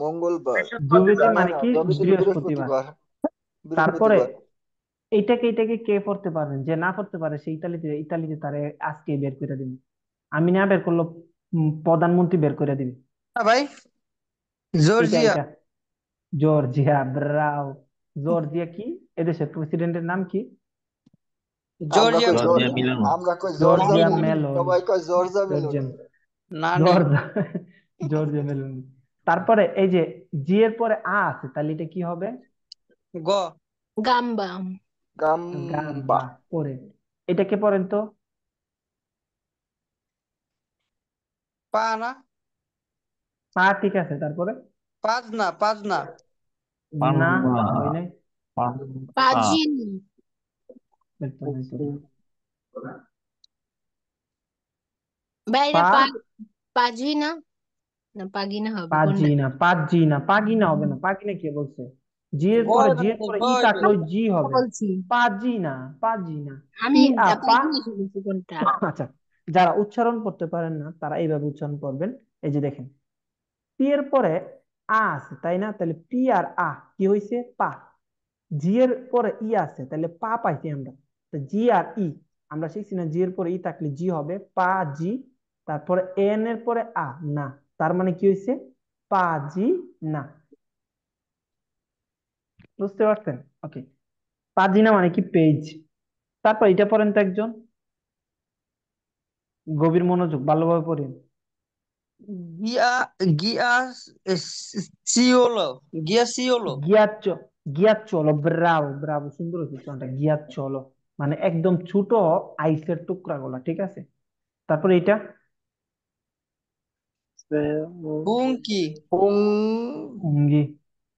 মঙ্গলবার। জুবেদি না মানে না, কি? জবে দিন বৃহস্পতিবার। বৃহস্পতিবার। তারপরে বৃহস্পতিবার। এইটাকে কে পড়তে পারবেন? যে না পড়তে পারে সে ইতালিতে, ইতালিতে তারে আজকে বের করে দিবে। আমি না বের করলো, প্রধানমন্ত্রী বের করে দিবে। না ভাই, এটা জর্জিয়া। এটা জর্জিয়া, ব্রাও। জর্জিয়া কি? এদেশের প্রেসিডেন্টের নাম কি? আমরা জর্জিয়া কই জর্জ, মেলোনি। আমরা কই জর্জা জর্জিয়া মেলনি, মেলোনি। সবাই কয় জর্জা জর্জিয়া, মেলনি। না নেই। Giorgia, Giorgia Meloni. তারপরে এই যে জি এর পরে আ আছে, তাহলে এটা কি হবে? গ, গাম্বা। গাম্বা। গাম্বা। পরে এটাকে পড়েন তো। পা না, পা ঠিক আছে, তারপরে পাঁচ না, পাঁচ না। না, হয় নাই। পাজিনি। বের তো নাই তো। বাইরে পা, পাজি না, না পাগিনা হবে কোনটা? পাজিনা, পাজিনা, পাগিনা হবে না। পাগিনা কে বলছে? গ জি এর হইতাছে, পরে গ ই থাকলে ওই হইতাছে। জি হবে। বলছি পাজিনা, পাজিনা। আমি, ই আ পা। পাগিনা বলছি কোনটা? আচ্ছা, যারা উচ্চারণ করতে পারেন না তারা এইভাবে উচ্চারণ করবেন। এই যে দেখেন, পি এর পরে আ আছে তাই না? তাহলে পি আর আ কি হয়েছে? পা। জি এর পরে ই আছে, তাহলে পা পাইছি আমরা। তো জি আর ই, আমরা শিখছি না জি এর পরে ই থাকলে জি হবে পা জি। তারপরে এন এর পরে আ, না। তার মানে কি হয়েছে? পা জি না। বুঝতে পারছেন? ওকে, পাজিনা মানে কি? পেজ। তারপর এটা পড়েন তো একজন, গভীর মনোযোগ, ভালোভাবে পড়েন। গিয়া, গিয়া সিওলো, গিয়া সিওলো। গিয়াচ্চ, গিয়াচ্চলো, ব্রাভো ব্রাভো, সুন্দর হয়েছে উচ্চারণটা, গিয়াচ্চলো। মানে একদম ছোট আইসের টুকরা গুলা, ঠিক আছে। তারপরে এটা হুঙ্কি, হুং, পুঙ্গি,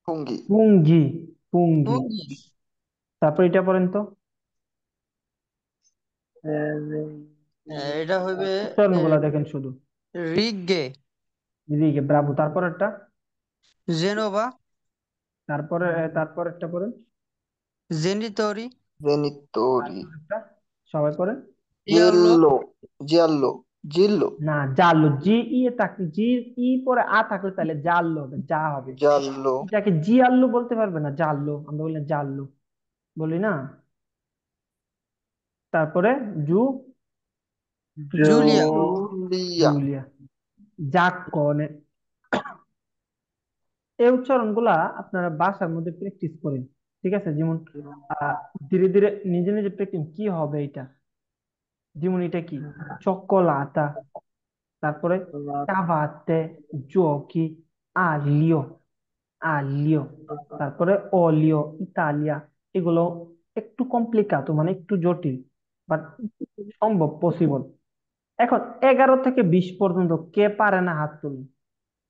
হুঙ্গি। পুঙ্গি, পুঙ্গি। হুঙ্গি। তারপর এটা পড়েন তো। এটা হইবে উচ্চারণ গুলা দেখেন শুধু। রিগে, এদিকে ব্রাভো। তারপর একটা, জেনোভা, তারপরে তারপর একটা পড়েন। জেনিতরি, জেনিতরি। তারপর একটা, সবাই পড়েন। ইয়াল্লো। জিল্লো, জিয়াল্লো, জিল্লো, না, জাল্লো। জি ই এ থাকলে, জি ই পরে আ থাকলে তাহলে জাল্লো হবে, যা হবে। জাল্লো, এটাকে জি আল্লু বলতে পারবে না, জাল্লো আমরা বলি না, জাল্লু বলি না। তারপরে জু, জুলিয়া। জুলিয়া। জুলিয়া, যাক কনে। এই উচ্চারণ গুলা আপনারা বাসার মধ্যে প্র্যাকটিস করেন, ঠিক আছে? যেমন আহ ধীরে ধীরে নিজে নিজে প্র্যাকটিস কি হবে এটা। যেমন এটা কি? চকোলাতা। তারপরে চাবাতে, জোকি, আলিও। আলিও, তারপরে অলিও, ইতালিয়া, এগুলো একটু কমপ্লিকাতো, মানে একটু জটিল, বাট সম্ভব, পসিবল। এখন 11 থেকে 20 পর্যন্ত কে পারে না হাত তুলুন।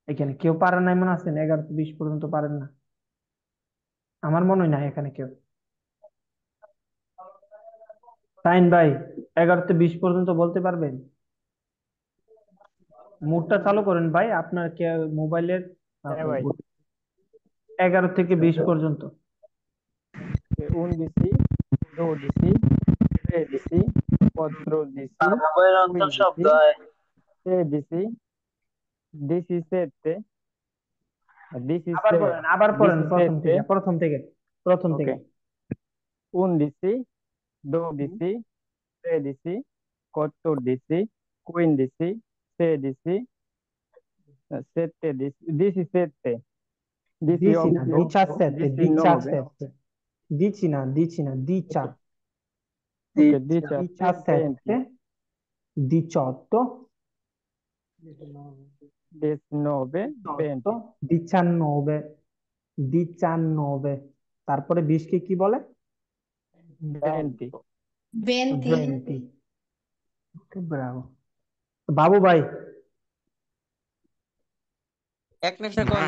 এখানে কেউ পারে না এমন আছেন? 11 থেকে 20 পর্যন্ত পারেন না? আমার মনে হয় না এখানে কেউ। তাইন ভাই, 11 থেকে 20 পর্যন্ত বলতে পারবেন? মুডটা চালু করেন ভাই, আপনার কে মোবাইলের হ্যাঁ ভাই 11 থেকে 20 পর্যন্ত। 11 12 13 14 মোবাইল অন্তর শব্দ 15 হয়। 16 17 আবার পড়েন প্রথম 17 থেকে, প্রথম থেকে, প্রথম ok থেকে। 11 হুম, 12 13 14 15 16 17 17 dici na 18 17, 19 17, dici na 18, ok দিচ্ছে। 17 20 17, 18, 19 20 18, 19, 19, তারপরে 20 কে কি বলে? 20 বেন্তি। 20। ব্রাভো বাবু ভাই। এক নেকটা কোন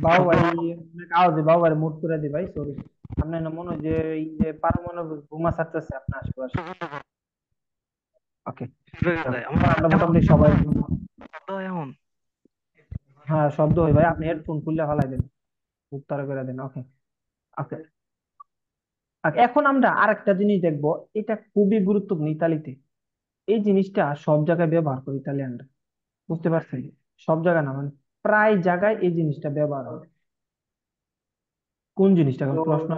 বাবু ভাই, অনেক আওয়াজ, বাবু ভাই মুট করে দি ভাই, সরি। আপনার না মনে হয় যে এই যে পারমাণবিক বোমা ছাড়তেছে আপনার আশেপাশে। ওকে, আমরা মোটামুটি সবাই, এমন হ্যাঁ শব্দ হয় ভাই, আপনি হেডফোন খুললে ফালাই দেন, উত্তর করে দেন। ওকে, ওকে। এখন আমরা আরেকটা জিনিস দেখবো, এটা খুবই গুরুত্বপূর্ণ ইতালিতে। এই জিনিসটা সব জায়গায় ব্যবহার করে ইতালিয়ানরা, বুঝতে পারছেন? সব জায়গায় না, মানে প্রায় জায়গায় এই জিনিসটা ব্যবহার হয়। কোন জিনিসটা? এখন প্রশ্ন,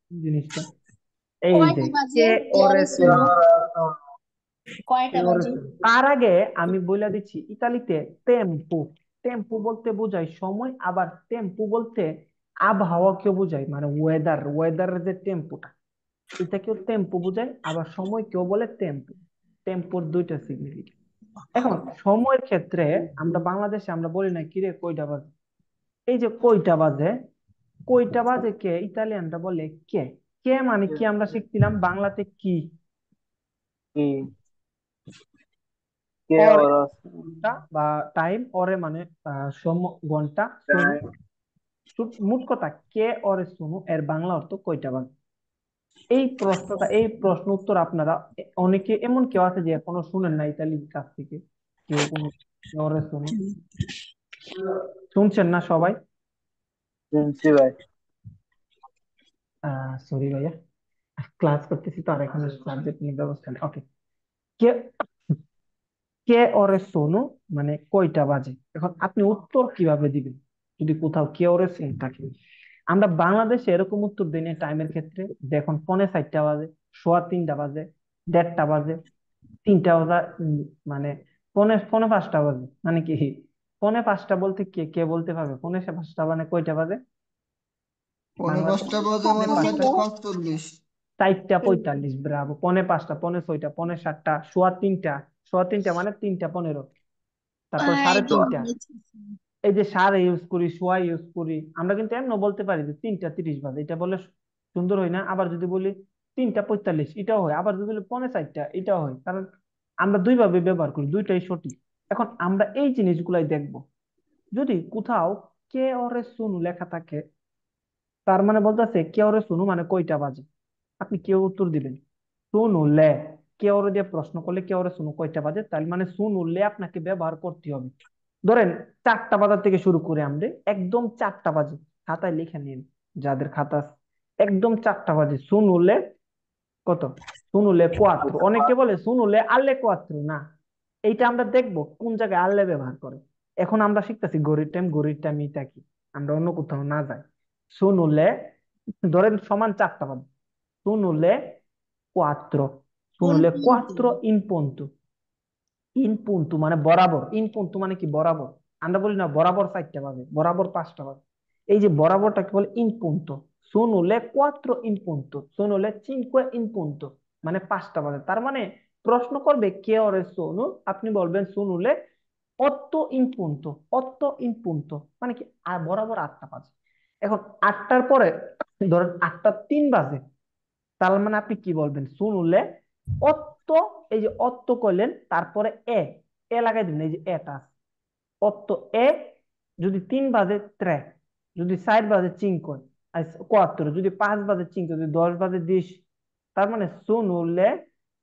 কোন জিনিসটা? এই যে কয়টা বাজে? কে কে ওরে ওরে সুনো, শুনো। কে কয়টা ওরে বাজে? সুনো। তার আগে আমি বলে দিচ্ছি, ইতালিতে টেম্পু, টেম্পু বলতে বোঝায় সময়, আবার টেম্পু বলতে আবহাওয়াকে বোঝায়, মানে ওয়েদার, ওয়েদারের যে টেম্পুটা, এটাকেও টেম্পু বোঝায়, আবার সময় কেউ বলে টেম্পু। টেম্পুর দুইটা সিগনিফিকেন্ট। এখন সময়ের ক্ষেত্রে আমরা বাংলাদেশে আমরা বলি না কিরে কয়টা বাজে, এই যে কয়টা বাজে, কয়টা বাজে কে ইতালিয়ানরা বলে কে। কে মানে কি আমরা শিখছিলাম বাংলাতে কি? কি কে অরে ওর ঘন্টা বা টাইম, অরে মানে ঘন্টা, সোনু। মোট কথা, কে অরে সোনু এর বাংলা অর্থ কয়টা বাজে। এই প্রশ্নটা, এই প্রশ্ন উত্তর আপনারা অনেকে, এমন কেউ আছে যে এখনো শুনেন না ইতালির কাছ থেকে, কেউ কোনো কে ওরে সোনু শুনছেন না সবাই? শুনছি ভাই। সরি ভাইয়া, ক্লাস করতেছি তো, আর এখানে সাবজেক্ট নিয়ে ব্যবস্থা নেই। ওকে, কে, কে ওরে সোনু মানে কয়টা বাজে। এখন আপনি উত্তর কিভাবে দিবেন যদি কোথাও কে ওরে সোনু থাকে? আমরা বাংলাদেশে এরকম উত্তর দিই না টাইমের ক্ষেত্রে, দেখুন 4:45 বাজে, 3:15 বাজে, 1:30 বাজে, 3টা বাজে, মানে 4:45 বাজে মানে কি? 4:45 বলতে কে কে বলতে পারবে? 4:45 মানে কয়টা বাজে পৌনে বাংলাতে? 5টা বাজে পৌনে মানে পাঁচটা 4:45। 4:45, ব্রাভো। 4:45, 4:46, 4:47, 3:15, 3:15 মানে 3:15, তারপর এই সাড়ে যে তিনটা এই যে সাড়ে ইউজ করি, সোয়া ইউজ করি, আমরা কিন্তু এমন বলতে পারি যে 3:30 বাজে, এটা বলে সুন্দর হয় না? আবার যদি বলি 3:45, এটাও হয়। আবার যদি বলি 4:45, এটাও হয়। কারণ আমরা দুই ভাবে ব্যবহার করি, দুইটাই সঠিক। এখন আমরা এই জিনিসগুলাই দেখবো। যদি কোথাও কে ওরে শুনু লেখা থাকে, তার মানে বলতেছে কে ওরে শুনু মানে কয়টা বাজে। আপনি কেউ উত্তর দিবেন শুনু লে, কে ওরে দিয়ে প্রশ্ন করলে কে ওরে শুনু কয়টা বাজে, তার মানে শুনু লে আপনাকে ব্যবহার করতে হবে। ধরেন 4টা বাজার থেকে শুরু করে আমরা একদম 4টা বাজে, খাতায় লিখে নিন যাদের খাতা আছে। একদম 4টা বাজে শুনুলে কত? শুনুলে কোয়াত্রো। অনেকে বলে শুনুলে আল্লে কোয়াত্রো না, এইটা আমরা দেখবো কোন জায়গায় আল্লে ব্যবহার করে। এখন আমরা শিখতেছি ঘড়ির টাইম, ঘড়ির টাইম এটা কি, আমরা অন্য কোথাও না যাই। শুনুলে, ধরেন সমান 4টা বাজে, শুনুলে কোয়াত্রো, কোন শুনুলে পর্যন্ত? কোয়াত্রো ইন পন্টু। ইন পুন্টু মানে বরাবর, ইন পুন্টু মানে কি বরাবর। আমরা বলি না বরাবর 4টা বাজে, বরাবর 5টা বাজে। এই যে বরাবরটাকে বলে ইন পুন্টো। সোনো লে কোয়াত্রো ইন পুন্টো, সোনো লে চিনকুয়ে ইন পুন্টো, মানে 5টা বাজে। তার মানে প্রশ্ন করবে কে ওরে সোনু, আপনি বলবেন সোনুলে otto in punto, otto in punto মানে কি বরাবর 8টা বাজে। এখন 8টার পরে ধরেন 8টা 3 বাজে, তার মানে আপনি কি বলবেন? শুনলে অত্ত, এই যে অত্ত করলেন, তারপরে এ, এ লাগাই দিবেন, এই যে এটা অত্ত এ, যদি 3 বাজে ত্রে, যদি 4 বাজে চিঙ্কো, আর কোয়াত্তর, যদি 5 বাজে চিঙ্কো, যদি 10 বাজে দিশ। তার মানে শুনলে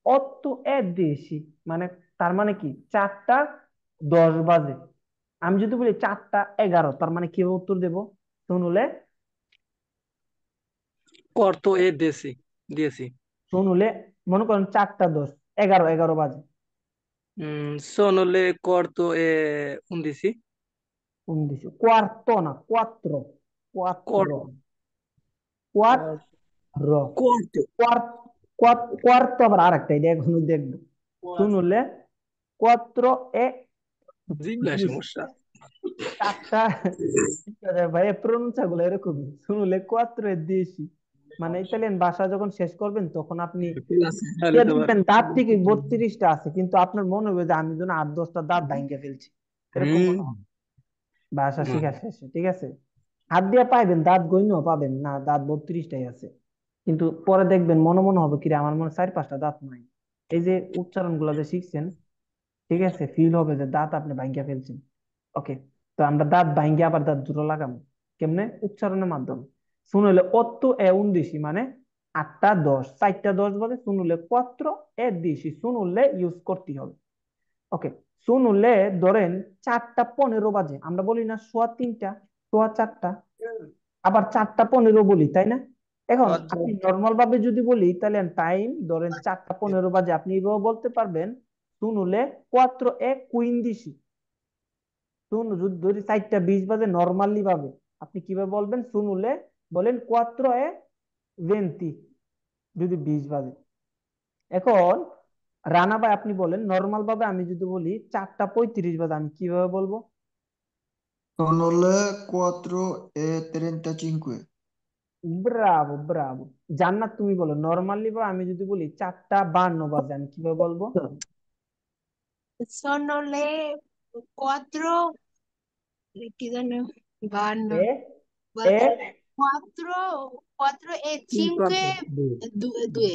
অত্ত এ দিয়েছি, মানে তার মানে কি 4টা 10 বাজে। আমি যদি বলি 4টা 11, তার মানে কিভাবে উত্তর দেব? শুনলে, কর্ত এ দিয়েছি দিয়েছি। শুনলে মনে করেন 4টা 10, 11 বাজে। সোনলে কর্ত এ 11। 11, কোয়ার্তো না, কোয়াত্রো, কোয়াত্রো, কর্ত কোয়াত্রো, কর্ত কোয়ার্তো আবার আরেকটা, এটা এখনো দেখবো। শুনলে কোয়াত্রো এ জিবলায় দিস, সমস্যা। 4টা, ভাই প্রনুন্সা গুলো এরকমই, শুনলে কোয়াত্রো এ দিয়েছি। মানে ইতালিয়ান ভাষা যখন শেষ করবেন তখন আপনি তাহলে তো আবার দেখবেন দাঁত ঠিক 32টা আছে, কিন্তু আপনার মনে হবে যে আমি যেন 8-10টা দাঁত ভাঙ্গে ফেলছি, এরকম মনে হবে ভাষা শিখা শেষে। ঠিক আছে, হাত দিয়ে পাইবেন, দাঁত গইনও পাবেন না, দাঁত 32টাই আছে, কিন্তু পরে দেখবেন মনে মনে হবে কিরে আমার মনে 4-5টা দাঁত নাই। এই যে উচ্চারণ গুলা যে শিখছেন, ঠিক আছে, ফিল হবে যে দাঁত আপনি ভাঙ্গিয়া ফেলছেন। ওকে, তো আমরা দাঁত ভাঙ্গিয়া আবার দাঁত জোড়া লাগাবো কেমনে? উচ্চারণের মাধ্যমে। শুনলে অত্তো এ উনদিশি, মানে 8টা 10, 4টা 10 বাজে, শুনলে কোয়াত্র এ দিশি, শুনলে ইউজ করতে হবে। ওকে, শুনলে ধরেন 4টা 15 বাজে, আমরা বলি না সোয়া 3টা, সোয়া 4টা, আবার 4টা 15 বলি, তাই না? এখন আচ্ছা, আপনি নর্মাল ভাবে যদি বলি ইতালিয়ান টাইম, ধরেন 4টা 15 বাজে, আপনি এভাবে বলতে পারবেন শুনলে কোয়াত্র এ কুইন্দিসি। শুন, যদি 4টা 20 বাজে নর্মালি ভাবে, আপনি কিভাবে বলবেন? শুনলে বলেন কোয়াত্র এ ভেন্তি, যদি 20 বাজে। এখন রানা ভাই আপনি বলেন নর্মাল ভাবে, আমি যদি বলি 4টা 35 বাজে, আমি কিভাবে বলবো? Sono le 4:35. Bravo, Bravo. জান্নাত তুমি বলো নর্মালি, বা আমি যদি বলি 4টা 52 বাজে, আমি কিভাবে বলবো? Sono le 4, কি জানো, 52, এ, এ, 4, 4 e 5, 2.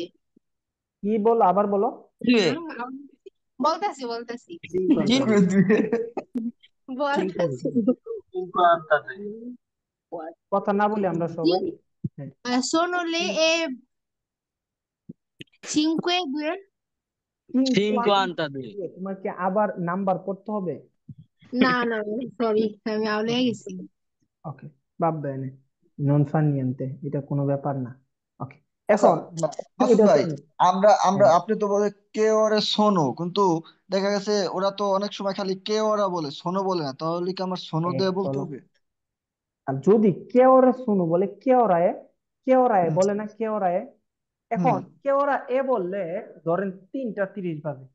কি বলো, আবার বলো। দুয়ে, বলতাছি বলতাছি তিন, বলতাছি কথা না বলি আমরা সবাই। হ্যাঁ। Sono le 5, 2. তোমার কি আবার নাম্বার করতে হবে? না না, সরি, আমি আউলে গেছি। ওকে, ভাববে না, নন ফানিয়েন্তে, এটা কোনো ব্যাপার না। ওকে, আচ্ছা, এখন মাসুদ এটা ভাই, হচ্ছে, আমরা আমরা হ্যাঁ, আপনি তো বলে কে ওরে শোনো, কিন্তু দেখা গেছে ওরা তো অনেক সময় খালি কে ওরা বলে, শোনো বলে না, তাহলে কি আমার শোনো দিয়ে বলতে বলো। হবে? আর যদি কে ওরা শুনো বলে, কে ওরায় হুম বলে না, কে ওরায়। হুম এখন কে ওরা এ বললে, ধরেন 3টা 30 বাজে,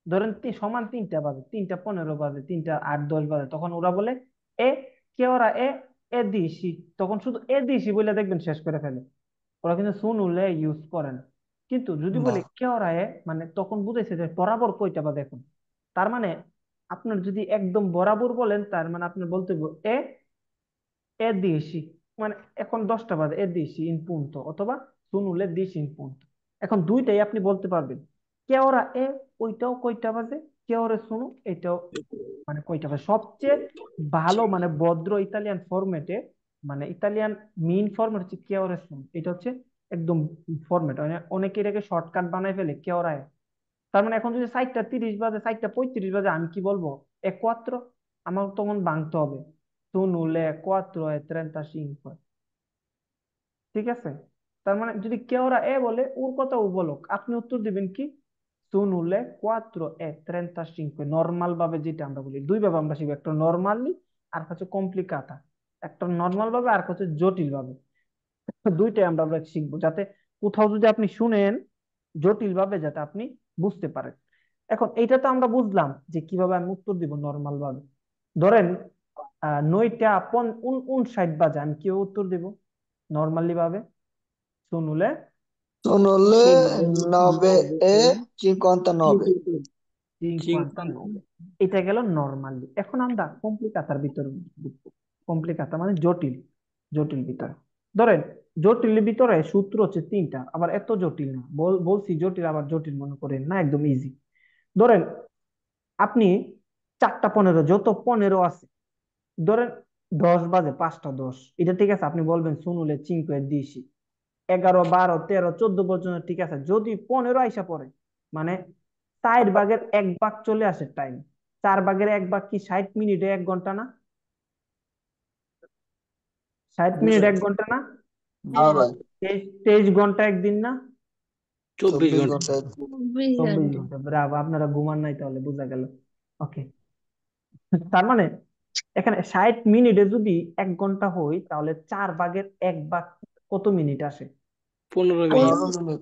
ধরেন সমান 3টা বাজে, 3টা 15 বাজে, 3টা 8-10 বাজে, তখন ওরা বলে এ, কে ওরা এ, এ দিয়েছি, তখন শুধু এ দিয়েছি বলে দেখবেন শেষ করে ফেলে। ওরা কিন্তু শুনুলে ইউজ করে না। কিন্তু যদি না, বলে কে ওরা এ, মানে তখন বুঝেছে যে বরাবর কয়টা বাজে এখন। তার মানে আপনার যদি একদম বরাবর বলেন, তার মানে আপনার বলতে হবে এ, এ দিয়েছি, মানে এখন 10টা বাজে, এ দিয়েছি ইন পুন্তো, অথবা শুনুলে দিয়েছি ইন পুন্তো। এখন দুইটাই আপনি বলতে পারবেন। কে ওরা এ, ওইটাও কয়টা বাজে, কে ওরে শুনু, এটাও মানে কয়টা বাজে। সবচেয়ে ভালো মানে ভদ্র ইতালিয়ান ফরম্যাটে, মানে ইতালিয়ান মেইন ফরম্যাট হচ্ছে কে ওরে শুনু, এটা হচ্ছে একদম ফরম্যাট। অনেকে এটাকে শর্টকাট বানায় ফেলে কে ওরা এ। তার মানে এখন যদি 4টা 30 বাজে, 4টা 35 বাজে, আমি কি বলবো? এ কোয়াত্র, আমার তখন ভাঙতে হবে sono le 4:35। ঠিক আছে, তার মানে যদি কেউ ওরা এ বলে, ওর কথা ও বলক, আপনি উত্তর দিবেন কি? sono le 4:35, নর্মাল ভাবে, যেটা আমরা বলি দুই ভাবে আমরা শিখবো, একটা নর্মালি আর হচ্ছে কমপ্লিকাতা। একটা নর্মাল ভাবে আর হচ্ছে জটিল ভাবে। দুইটাই আমরা শিখবো, যাতে কোথাও যদি আপনি শুনেন জটিল ভাবে, যাতে আপনি বুঝতে পারেন। এখন এইটা তো আমরা বুঝলাম যে কিভাবে আমি উত্তর দিব নর্মাল ভাবে। ধরেন 9টা 59 বাজে, আমি কি উত্তর দিব নর্মালি ভাবে? শুনলে sono le 9:59. cinquanta nove। এটা গেল নর্মালি। এখন আমরা কমপ্লিকাতার ভিতরে ঢুকবো। কমপ্লিকাতা মানে জটিল, জটিল ভিতরে। ধরেন জটিলের ভিতরে সূত্র হচ্ছে তিনটা, আবার এত জটিল না। বলছি জটিল আবার জটিল মনে করেন না, একদম ইজি। ধরেন আপনি 4টা 15, যত 15 আছে, ধরেন 10 বাজে, 5টা 10, এটা ঠিক আছে, আপনি বলবেন শুনুলে 5 e 10, 11 12 13 14 পর্যন্ত ঠিক আছে। যদি 15 আইসা পড়ে, মানে 4/1 চলে আসে টাইম। 4/1 কি 60 মিনিটে 1 ঘন্টা না? 60 মিনিট 1 ঘন্টা না? হ্যাঁ ভাই, 23 ঘন্টা একদিন না? 24 ঘন্টা। 24 চব্বিশ ঘন্টা। ঘন্টা ব্রাভো, আপনারা ঘুমান নাই তাহলে, বোঝা গেল। ওকে, তার মানে এখানে 60 মিনিটে যদি 1 ঘন্টা হয়, তাহলে 4/1 কত মিনিট আসে? 15 মিনিট। 15।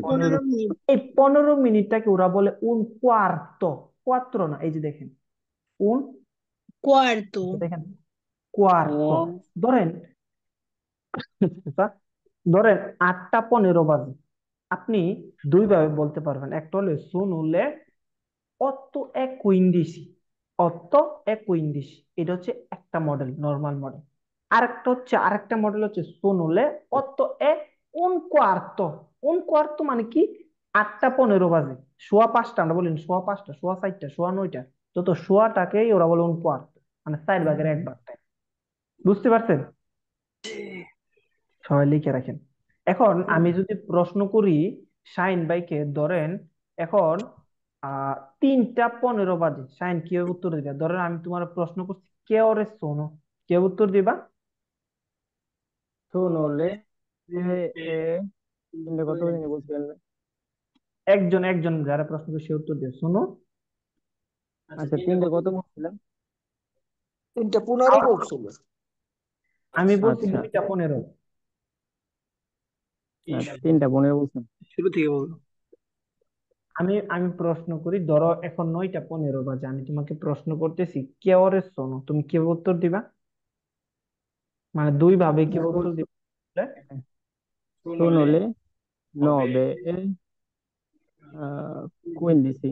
15 মিনিট। এই 15 মিনিটটাকে ওরা বলে un quarto। কোয়াত্রো না, এই যে দেখেন, un, কোয়ার্তো। দেখেন, কোয়ার্তো। ধরেন ধরেন 8টা 15 বাজে, আপনি দুই ভাবে বলতে পারবেন। একটা হলো শুনুলে 8 e 15, 8 e 15, এটা হচ্ছে একটা মডেল, নর্মাল মডেল। আরেকটা মডেল হচ্ছে শুনুলে 8 e un quarto। Un quarto মানে কি? 8টা 15 বাজে, সোয়া 5টা, আমরা বলি সোয়া 5টা, সোয়া 4টা, সোয়া 9টা, যত সোয়াটাকেই ওরা বলে un quarto, মানে 4/1 টাইম। বুঝতে পারছেন? সবাই লিখে রাখেন। এখন আমি যদি প্রশ্ন করি শাইন ভাইকে, ধরেন এখন 3টা 15 বাজে, শাইন কিভাবে উত্তর দিবে? ধরেন আমি তোমার প্রশ্ন করছি কে ওরে শোনো, কে উত্তর দিবা? শুনলে এ তিনটা কত দিনে বলছিলেন? একজন একজন যারা প্রশ্ন করছে সে উত্তর দিবে, শোনো। আচ্ছা, তিনটা কত বলছিলাম? 3টা 15 বলছিল। আমি বলছি আচ্ছা 2টা 15। আচ্ছা, 3টা 15 বলছেন। শুরু থেকে বলবো। আমি আমি প্রশ্ন করি, ধরো এখন 9টা 15 বাজে, আমি তোমাকে প্রশ্ন করতেছি কে ওরে শোনো, তুমি কি উত্তর দিবা? মানে দুই ভাবে কি উত্তর দিবা? শুনলে 9 e 15।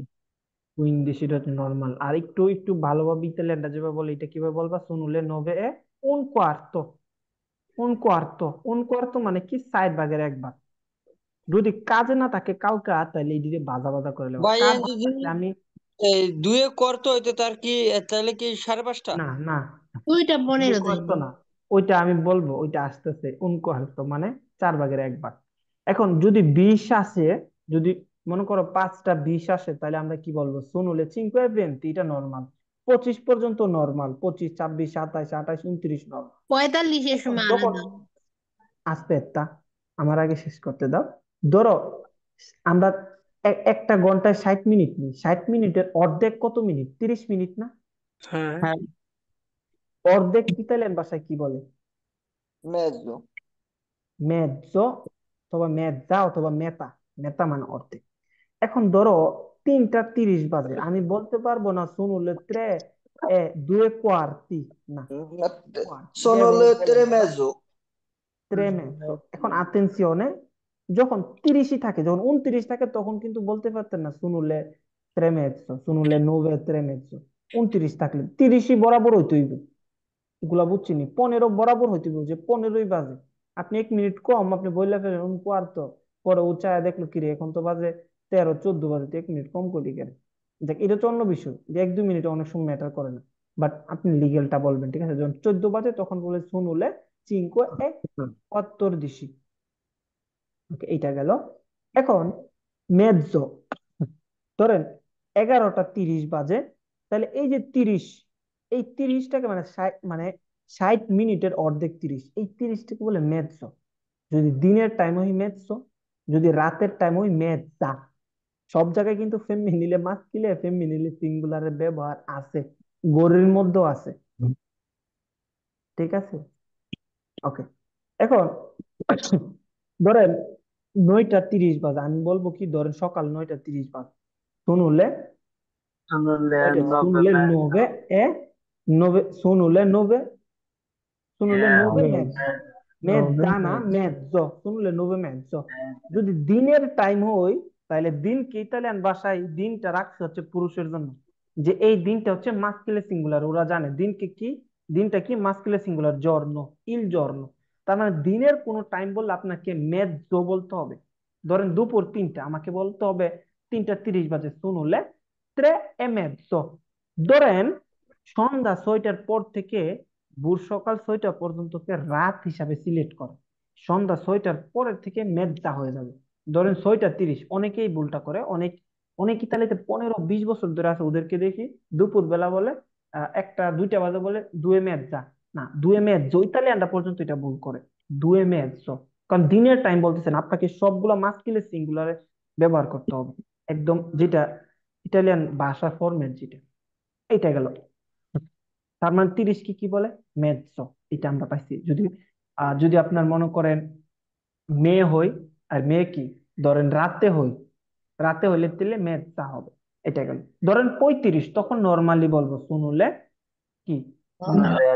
কুইন্দি, সেটা হচ্ছে নর্মাল। আর একটু একটু ভালোভাবে ইতালিয়ানরা যেভাবে বলে, এটা কিভাবে বলবা? শুনুলে নবে এ un quarto। un quarto মানে কি? 4/1। যদি কাজে না থাকে কালকা, তাহলে এই দিকে বাজা বাজা করে নেবো। ভাই কাজ এন না যদি থাকলে আমি, এই দুয়ে করতে হইতো তার কি, তাহলে কি 5:30? না না, 2টা 15 করতো তাইলে। না। ওইটা আমি বলবো, ওইটা আসতেছে। উনকোয়ার্তো মানে 4/1। এখন যদি 20 আসে, যদি মনে করো 5টা 20 আসে, তাহলে আমরা কি বলবো? শুনুলে 5/20, এটা নর্মাল। 25 পর্যন্ত নর্মাল, 25 26 27 28 29 নর্মাল। 45-এর এখন সময় যখন আলাদা। আসতে একটা, আমার আগে শেষ করতে দাও। ধরো আমরা একটা ঘন্টায় 60 মিনিট নিই, 60 মিনিটের অর্ধেক কত মিনিট? 30 মিনিট না? হ্যাঁ, অর্ধেক ইতালিয়ান ভাষায় কি বলে? মেজো। মেজো, অথবা মেজা, অথবা মেতা। মেতা মানে অর্ধেক। এখন ধরো 3টা 30 বাজে, আমি বলতে পারবো না শুনুলে ত্রে দুয়ে কোয়ার্তি, না, কোয়ার্তি Sono যেভাবে le বলেন 3 ওরা, mezzo। ত্রে মেজো। এখন আতেনসিওনে, যখন 30ই থাকে, যখন 29 থাকে, তখন কিন্তু বলতে পারতেন না শুনুলে ত্রে মেজো, শুনুলে নোভে ত্রে মেজো। 29 থাকলে 30ই বরাবর হইতে হইবে। এগুলা বুঝছিনি, 15 বরাবর হইতে হবে, যে 15ই বাজে। আপনি 1 মিনিট কম আপনি বললে ফেলেন কোয়ার্তো, পরে ও চায় দেখলো কিরে এখন তো বাজে 13 14 বাজে, তো 1 মিনিট কম করলি কেন? দেখ, এটা তো অন্য বিষয়, যে 1 2 মিনিট অনেক সময় ম্যাটার করে না। বাট আপনি লিগেলটা বলবেন, ঠিক আছে? যখন 14 বাজে তখন বলে শুনুলে চিনকো এক অত্তর দিশি। ওকে, এইটা গেল। এখন মেজ্জো, ধরেন 11টা 30 বাজে, তাহলে এই যে 30, এই 30টাকে মানে 60 মিনিটের অর্ধেক 30, এই 30টাকে বলে মেৎসো। যদি দিনের টাইম হয় মেৎসো, যদি রাতের টাইম হয় মেৎসা। সব জায়গায় কিন্তু ফেমিনিলে মাস্কিলে, ফেমিনিলে সিঙ্গুলারের ব্যবহার আছে, গরির মধ্যেও আছে। ঠিক আছে, ওকে। এখন ধরেন 9টা 30 বাজে, আমি বলবো কি, ধরেন সকাল 9টা 30 বাজে, শুনুলে Sono le ওকে, 9 e শুনুলে mezzo, নবে এ নবে, শুনুলে নবে, শুনুলে নবে un মেজ্জো, nove মেজ্জানা mezzo, মেজ্জো, শুনুলে নবে মেজ্জো। eh, যদি দিনের টাইম হয়, তাইলে দিনকে ইতালিয়ান ভাষায় দিনটা রাখছে হচ্ছে পুরুষের জন্য, যে এই দিনটা হচ্ছে মাস্কুলিন সিঙ্গুলার, ওরা জানে দিনকে কি, দিনটা কি মাস্কুলিন সিঙ্গুলার, জর্ন, ইল জর্ন। তার মানে দিনের কোনো টাইম বললে আপনাকে মেজ্জো বলতে হবে। ধরেন দুপুর 3টা, আমাকে বলতে হবে 3:30 বাজে, শুনুলে ত্রে এ মেজ্জো। ধরেন সন্ধ্যা 6টার পর থেকে ভোর সকাল 6টা পর্যন্তকে রাত হিসাবে সিলেক্ট করে, সন্ধ্যা 6টার পরের থেকে মেজ্জা হয়ে যাবে। ধরেন 6:30, অনেকেই ভুলটা করে, অনেক ইতালিতে 15-20 বছর ধরে আছে, ওদেরকে দেখি দুপুর বেলা বলে 1টা 2টা বাজে বলে দুয়ে মেজ্জা। না, দুয়ে মেজ্জো, ইতালিয়ানরা পর্যন্ত এটা ভুল করে, দুয়ে মেজ্জো। কারণ দিনের টাইম বলতেছেন, আপনাকে সবগুলা মাস্কিলে সিঙ্গুলারে ব্যবহার করতে হবে, একদম যেটা ইতালিয়ান ভাষার ফরম্যাট যেটা, এটা গেল। তার মানে 30 কি কি বলে, মেজ্জো। এটা আমরা পাইছি। যদি আপনার মনে করেন মেয়ে হই, আর মেয়ে কি, ধরেন রাতে হই, রাতে হইলে দিলে মেজা হবে। এটা গেল। ধরেন 35, তখন নর্মালি বলবো, শুনুলে কি, ভাইয়া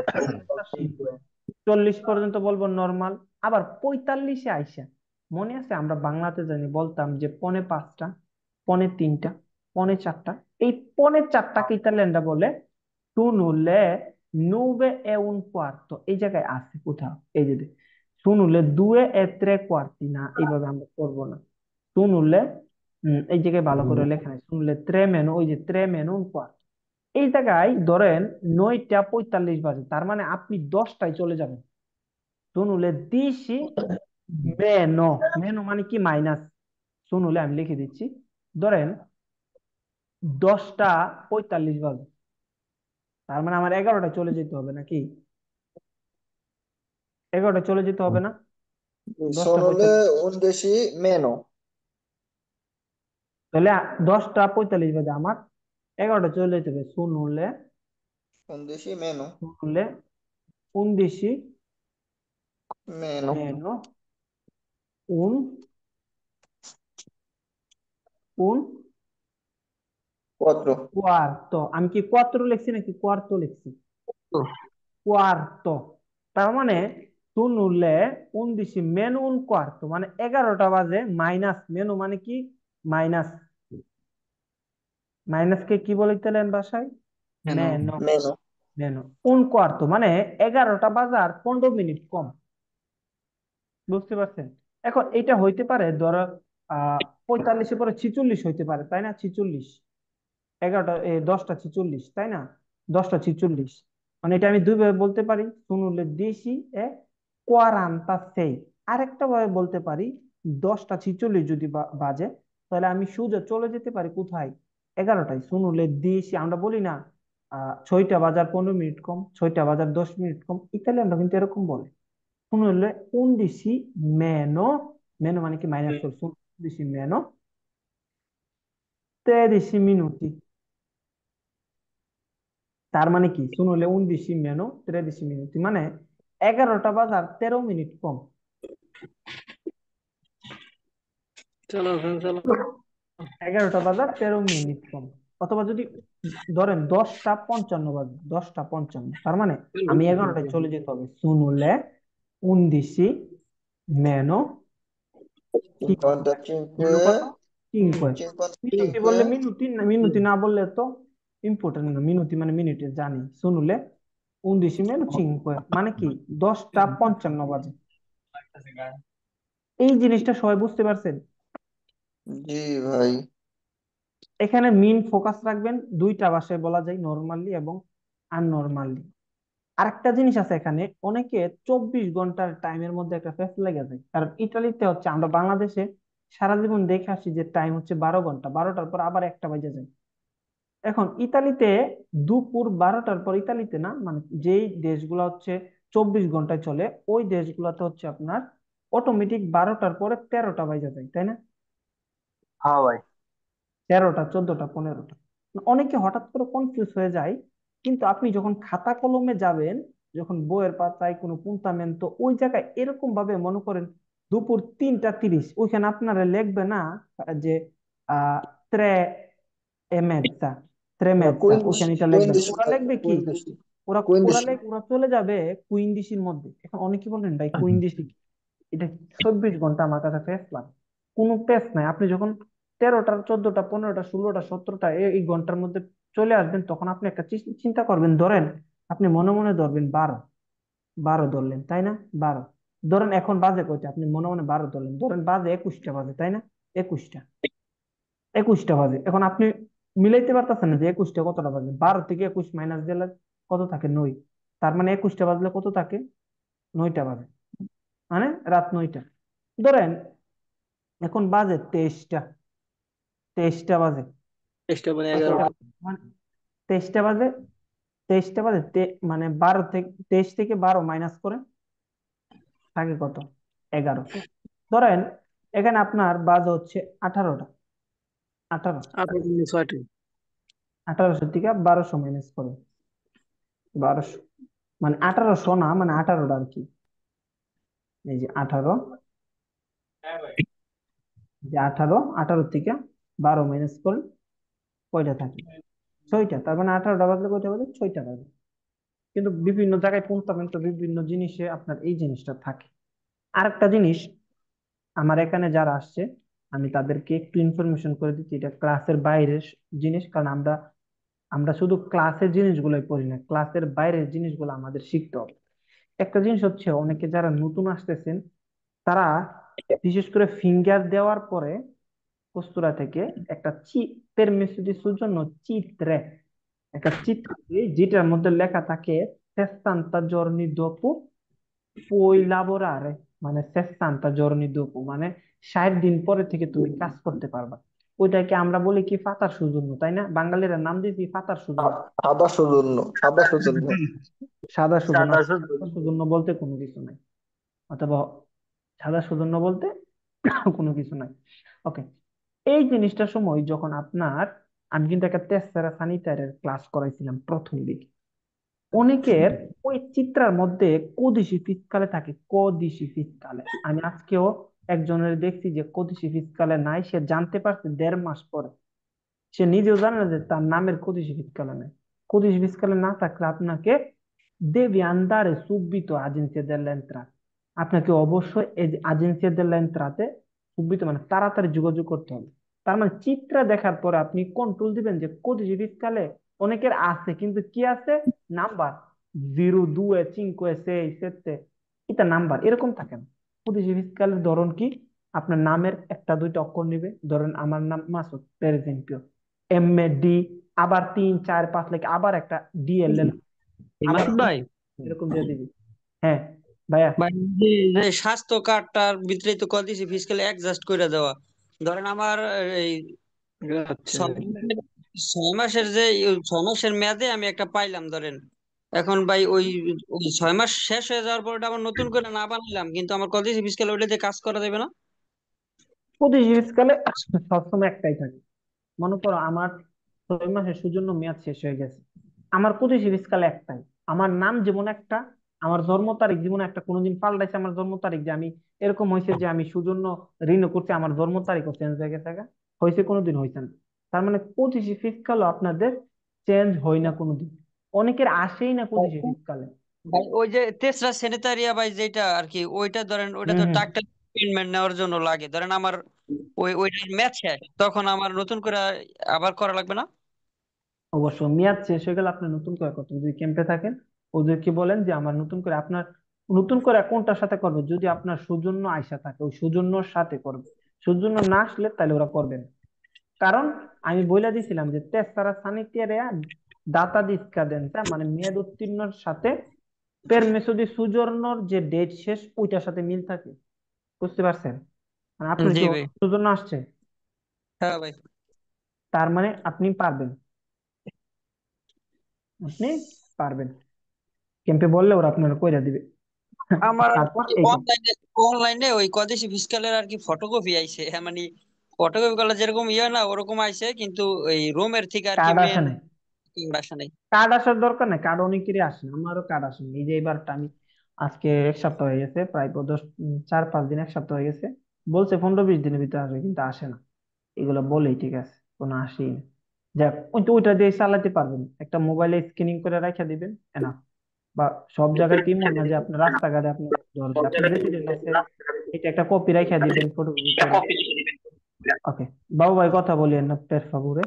40 পর্যন্ত বলবো নর্মাল। আবার 45-এ আইসা, মনে আছে আমরা বাংলাতে জানি বলতাম যে 4:45, 3:45, 4:45, এই 4:45কে ইতালিয়ানরা বলে শুনুলে নুবে এ উন কোয়ার্তো। এই জায়গায় আছে কোথাও, এই যে শুনুলে দুয়ে এ ত্রে কোয়ার্তি, না এইভাবে আমরা করবো না। শুনুলে এই জায়গায় ভালো করে লেখা নেই, শুনলে ত্রে মেনু, ওই যে ত্রে মেনু উন কোয়ার্তো। এই জায়গায় ধরেন 9:45 বাজে, তার মানে আপনি 10টায় চলে যাবেন। শুনুলে দিশি মেনো, মেনো মানে কি, মাইনাস। শুনুলে আমি লিখে দিচ্ছি, ধরেন 10:45 বাজে, তার মানে আমার 11টায় চলে যেতে হবে নাকি, 11টায় চলে যেতে হবে না, দশটা sono le পঁয়তাল্লিশ 11 meno তাহলে 10:45 বাজে আমার 11টায় চলে যেতে হবে। শুনুলে, 11 meno শুনুলে 11 meno মেনো un un 4 cuarto। আমি কি কোয়াত্রো লিখছি নাকি কোয়ার্তো লিখছি, কোয়ার্তো। তার মানে শুনুলে 11 মেনু উন কোয়ার্তো, মানে 11টা বাজে মাইনাস মেনু মানে কি, মাইনাস। মাইনাসকে কি বলে ইতালিয়ান ভাষায়, মেনো। meno মেনো উন কোয়ার্তো মানে 11টা বাজার 15 মিনিট কম। বুঝতে পারছেন? এখন এটা হইতে পারে ধরো 45-এর পরে 46 হইতে পারে, তাই না, 46, 11টা 10টা 46, তাই না, 10টা 46। মানে এটা আমি দুইভাবে বলতে পারি, শুনুলে দেশি এ কোয়ারান্তা সেই। আরেকটা ভাবে বলতে পারি, 10টা 46 যদি বাজে, তাহলে আমি সোজা চলে যেতে পারি কোথায়, 11টায়। শুনুলে দেশি, আমরা বলি না 6টা বাজার 15 মিনিট কম, 6টা বাজার 10 মিনিট কম, ইতালিয়ানরা কিন্তু এরকম বলে। শুনুলে 11 মেনো, মেনো মানে কি মাইনাস করে, 11 মেনো 13 মিনিটি। তার মানে কি, শুনুলে 11 মেনো 13 মিনিটি, মানে 11টা বাজার 13 মিনিট কম। 11টা বাজার 13 মিনিট কম। অথবা যদি ধরেন 10টা 55 বাজে, 10টা 55, তার মানে আমি 11টায় চলে যেতে হবে। শুনুলে 11 মেনো, 55 মেনো কত, 5। মিনুটি 55 বললে মিনুটি না, মিনুটি না বললে তো ইম্পর্টেন্ট না, মিনুটি মানে মিনিটে জানি। শুনুলে 11 মেনো 5, মানে কি 10টা 55 বাজে। এই জিনিসটা সবাই বুঝতে পারছেন? জি ভাই এখানে মেইন ফোকাস রাখবেন দুইটা ভাষায় বলা যায়, নরমালি এবং আননরমালি। আরেকটা জিনিস আছে এখানে, অনেকে 24 ঘন্টার টাইমের মধ্যে একটা ফেস লেগে যায়, কারণ ইতালিতে হচ্ছে, আমরা বাংলাদেশে সারা জীবন দেখে আসি যে টাইম হচ্ছে 12 ঘন্টা, 12টার পর আবার 1টা বাজে যায়। এখন ইতালিতে দুপুর 12টার পর, ইতালিতে না, মানে যেই দেশগুলো হচ্ছে 24 ঘন্টায় চলে, ওই দেশগুলোতে হচ্ছে আপনার অটোমেটিক 12টার পরে 13টা বাজে যায়, তাই না, হ্যাঁ ভাই। 13টা 14টা 15টা। অনেকে হঠাৎ করে কনফিউজ হয়ে যায়, কিন্তু আপনি যখন খাতা কলমে যাবেন, যখন বইয়ের পাতায় কোনো পুন্তামেন্তো, ওই জায়গায় এরকম ভাবে মনে করেন দুপুর 3টা 30, ওইখানে আপনারা লিখবে না যে আহ ত্রে এমেজা, ত্রে মেজা, ওইখানে এটা লিখবে না, 15 ওরা ভাই লিখবে কি, 15 ওরা ওরা 15 ওরা চলে যাবে কুইন্ডিসির মধ্যে। এখন অনেকে বলেন ভাই কুইন্ডিসি, এটা 24 ঘন্টা আমার কাছে পেস লাগে, কোনো পেস নাই। আপনি যখন 13টা 14টা 15টা 16টা 17টা এই ঘন্টার মধ্যে চলে আসবেন, তখন আপনি একটা চিন্তা করবেন, ধরেন আপনি মনে মনে ধরবেন 12, 12 ধরলেন তাই না? 12 ধরেন, এখন বাজে কয়টা? আপনি মনে মনে 12 ধরলেন, ধরেন বাজে 21টা বাজে তাই না? 21টা, 21টা বাজে। এখন আপনি মিলাইতে পারতেছেন না যে 21টা কতটা বাজে। 12 থেকে 21 মাইনাস দিলে কত থাকে? 9। তার মানে 21টা বাজলে কত থাকে? 9টা বাজে, মানে রাত 9টা। ধরেন এখন বাজে 23টা, 23টা বাজে। চেষ্টা মানে আচ্ছা, 11টা। মানে 23টা বাজে, 23টা বাজে মানে 12 থেকে 23 থেকে 12 মাইনাস করে থাকে কত? 11। ধরেন এখানে আপনার বাজে হচ্ছে 18টা, 18, 6টা। 1800 থেকে 1200 মাইনাস করে 1200, মানে 1800 না, মানে 18টা আর কি। এই যে 18, যে 18, 18 থেকে 12 মাইনাস করে কয়টা থাকে? 6টা। তার মানে 18টা বাজলে কয়টা বাজে? 6টা বাজে। কিন্তু বিভিন্ন জায়গায় পুনতাবেন তো বিভিন্ন জিনিসে আপনার এই জিনিসটা থাকে। আরেকটা জিনিস, আমার এখানে যারা আসছে আমি তাদেরকে একটু ইনফরমেশন করে দিচ্ছি, এটা ক্লাসের বাইরের জিনিস, কারণ আমরা আমরা শুধু ক্লাসের জিনিসগুলোই পড়ি না, ক্লাসের বাইরের জিনিসগুলো আমাদের শিখতে হবে। একটা জিনিস হচ্ছে, অনেকে যারা নতুন আসতেছেন তারা বিশেষ করে ফিঙ্গার দেওয়ার পরে কস্তুরা থেকে একটা permesso di soggiorno চিত্রে একটা চিত্র দিয়ে, যেটার মধ্যে লেখা থাকে 60 giorni dopo puoi lavorare, মানে 60 giorni dopo, মানে 60 দিন পরে থেকে তুমি কাজ করতে পারবা। ওইটাকে আমরা বলি কি? ফাতার সৌজন্য, তাই না? বাঙালিরা নাম দিয়েছি ফাতার সৌজন্য। সাদা সৌজন্য, সাদা সৌজন্য। সাদা সৌজন্য, সাদা আসলে ফাতার সৌজন্য বলতে কোনো কিছু নাই, অথবা সাদা সৌজন্য বলতে কোনো কিছু নাই। ওকে, এই জিনিসটার সময় যখন আপনার, আমি কিন্তু একটা তেসারা স্যানিটারের ক্লাস করাইছিলাম প্রথম দিকে, অনেকের ওই চিত্রার মধ্যে কোদিশি ফিসকালে থাকে, কোদিশি ফিসকালে। আমি আজকেও একজনের দেখছি যে কোদিশি ফিসকালে নাই, সে জানতে পারছে 1.5 মাস পরে। সে নিজেও জানে না যে তার নামের কোদিশি ফিসকালে নাই। কোদিশি ফিসকালে না থাকলে আপনাকে devi andare subito agenzia delle entrate, আপনাকে অবশ্যই এই agenzia delle entrate subito মানে তাড়াতাড়ি যোগাযোগ করতে হবে। তার মানে চিত্র দেখার পরে আপনি কন্ট্রোল দিবেন যে কোদিশি ফিসকালে অনেকের আছে, কিন্তু কি আছে? নাম্বার 0, 2, 5, 6, 7, এটা নাম্বার এরকম থাকে না। কোদিশি ফিসকালের ধরন কি? আপনার নামের একটা দুইটা অক্ষর নিবে, ধরেন আমার নাম মাসুদ per esempio, MD, আবার 3, 4, 5 লেখে আবার একটা DL, আবার মাসুদ ভাই, এরকম দিয়ে দিবি। হ্যাঁ ভাইয়া। ভাই যে যে স্বাস্থ্য কার্ডটার ভিতরে তো কল দিছি ফিজিক্যালি অ্যাডজাস্ট করে দেওয়া। ধরেন আমার এই আচ্ছা। 6 মাসের যে 6 মাসের মেয়াদে আমি একটা পাইলাম ধরেন। এখন ভাই ওই ওই 6 মাস শেষ হয়ে যাওয়ার পর ওটা আবার নতুন করে না বানাইলাম, কিন্তু আমার কল দিছি ফিজিক্যালি ওইটাতে কাজ করা যাবে না? প্রতি শীতকালে সবসময় একটাই থাকে। মনে করো আমার 6 মাসের সুজন্য মেয়াদ শেষ হয়ে গেছে, আমার প্রতি শীতকালে একটাই। আমার নাম যেমন একটা, আমার জন্ম তারিখ যেমন একটা, কোনোদিন পাল্টাইছে আমার জন্ম তারিখ যে আমি এরকম হয়েছে যে আমি সুজন্য ঋণ করছি, আমার জন্ম তারিখও চেঞ্জ হয়ে গেছে গা? হয়েছে? কোনোদিন হয়েছে না। তার মানে পঁচিশে শীতকালও আপনাদের চেঞ্জ হয় না কোনোদিন, অনেকের আসেই না পঁচিশে শীতকালে। ভাই ওই যে তেসরা সেনেটারিয়া ভাই যেটা আর কি, ওইটা ধরেন ওইটা হম তো হম। ডাক্তার ট্রিটমেন্ট নেওয়ার জন্য লাগে। ধরেন আমার ওইটার ম্যাচ শেষ, তখন আমার নতুন করে আবার করা লাগবে না? অবশ্য মেয়াদ শেষ হয়ে গেলে আপনি নতুন করে করতে হবে। যদি ক্যাম্পে থাকেন ওদেরকে বলেন যে আমার নতুন করে, আপনার নতুন করে কোনটার সাথে করবে, যদি আপনার সৌজন্য আয়সা থাকে ওই সৌজন্যর সাথে করবে, সৌজন্য না আসলে তাহলে ওরা করবে না। কারণ আমি বইলা দিছিলাম যে তেসারা সানিটারিয়া দাতা দি স্কাদেন্সা, মানে মেয়াদ উত্তীর্ণর সাথে পেরমেসো দি সুজর্নর যে ডেট শেষ ওইটার সাথে মিল থাকে। বুঝতে পারছেন? মানে আপনার জি কি ভাই। সৌজন্য আসছে, হ্যাঁ ভাই। তার মানে আপনি পারবেন, আপনি পারবেন। ক্যাম্পে বললে ওরা আপনার কইরা দিবে। আমার তারপর এই কাজ। অনলাইনে অনলাইনে ওই কদেশি ফিসকালের আর কি ফটোকপি আইছে, হ্যাঁ মানে ফটোকপি গুলো যেরকম ইয়ে না ওরকম আইছে, কিন্তু এই রোমের থেকে আর কি কার্ড আসে মেন নাই, আসে নাই। কার্ড আসার দরকার নাই, কার্ড অনেকেরই আসে না, আমারও কার্ড আসেনি। এই যে এবারটা আমি আজকে 1 সপ্তাহ হয়ে গেছে, প্রায় 4-5 দিন, 1 সপ্তাহ হয়ে গেছে। বলছে 15-20 দিনের ভিতরে আসবে, কিন্তু আসে না। এগুলো বলেই ঠিক আছে, কোনো আসেই না। যাক, ওই তো ওইটা দিয়ে চালাতে পারবেন, একটা মোবাইলে স্ক্যানিং করে রাখা দিবেন এনা। বা সব জায়গায় তো এমন না যে আপনার রাস্তাঘাটে আপনি ধরবে, আপনার রেসিডেন্ট আছে, এটা একটা কপি রাখা দিবেন ফটোকপি করে। ওকে, বাবু ভাই কথা বলিয়েন না পের ফাবুরে।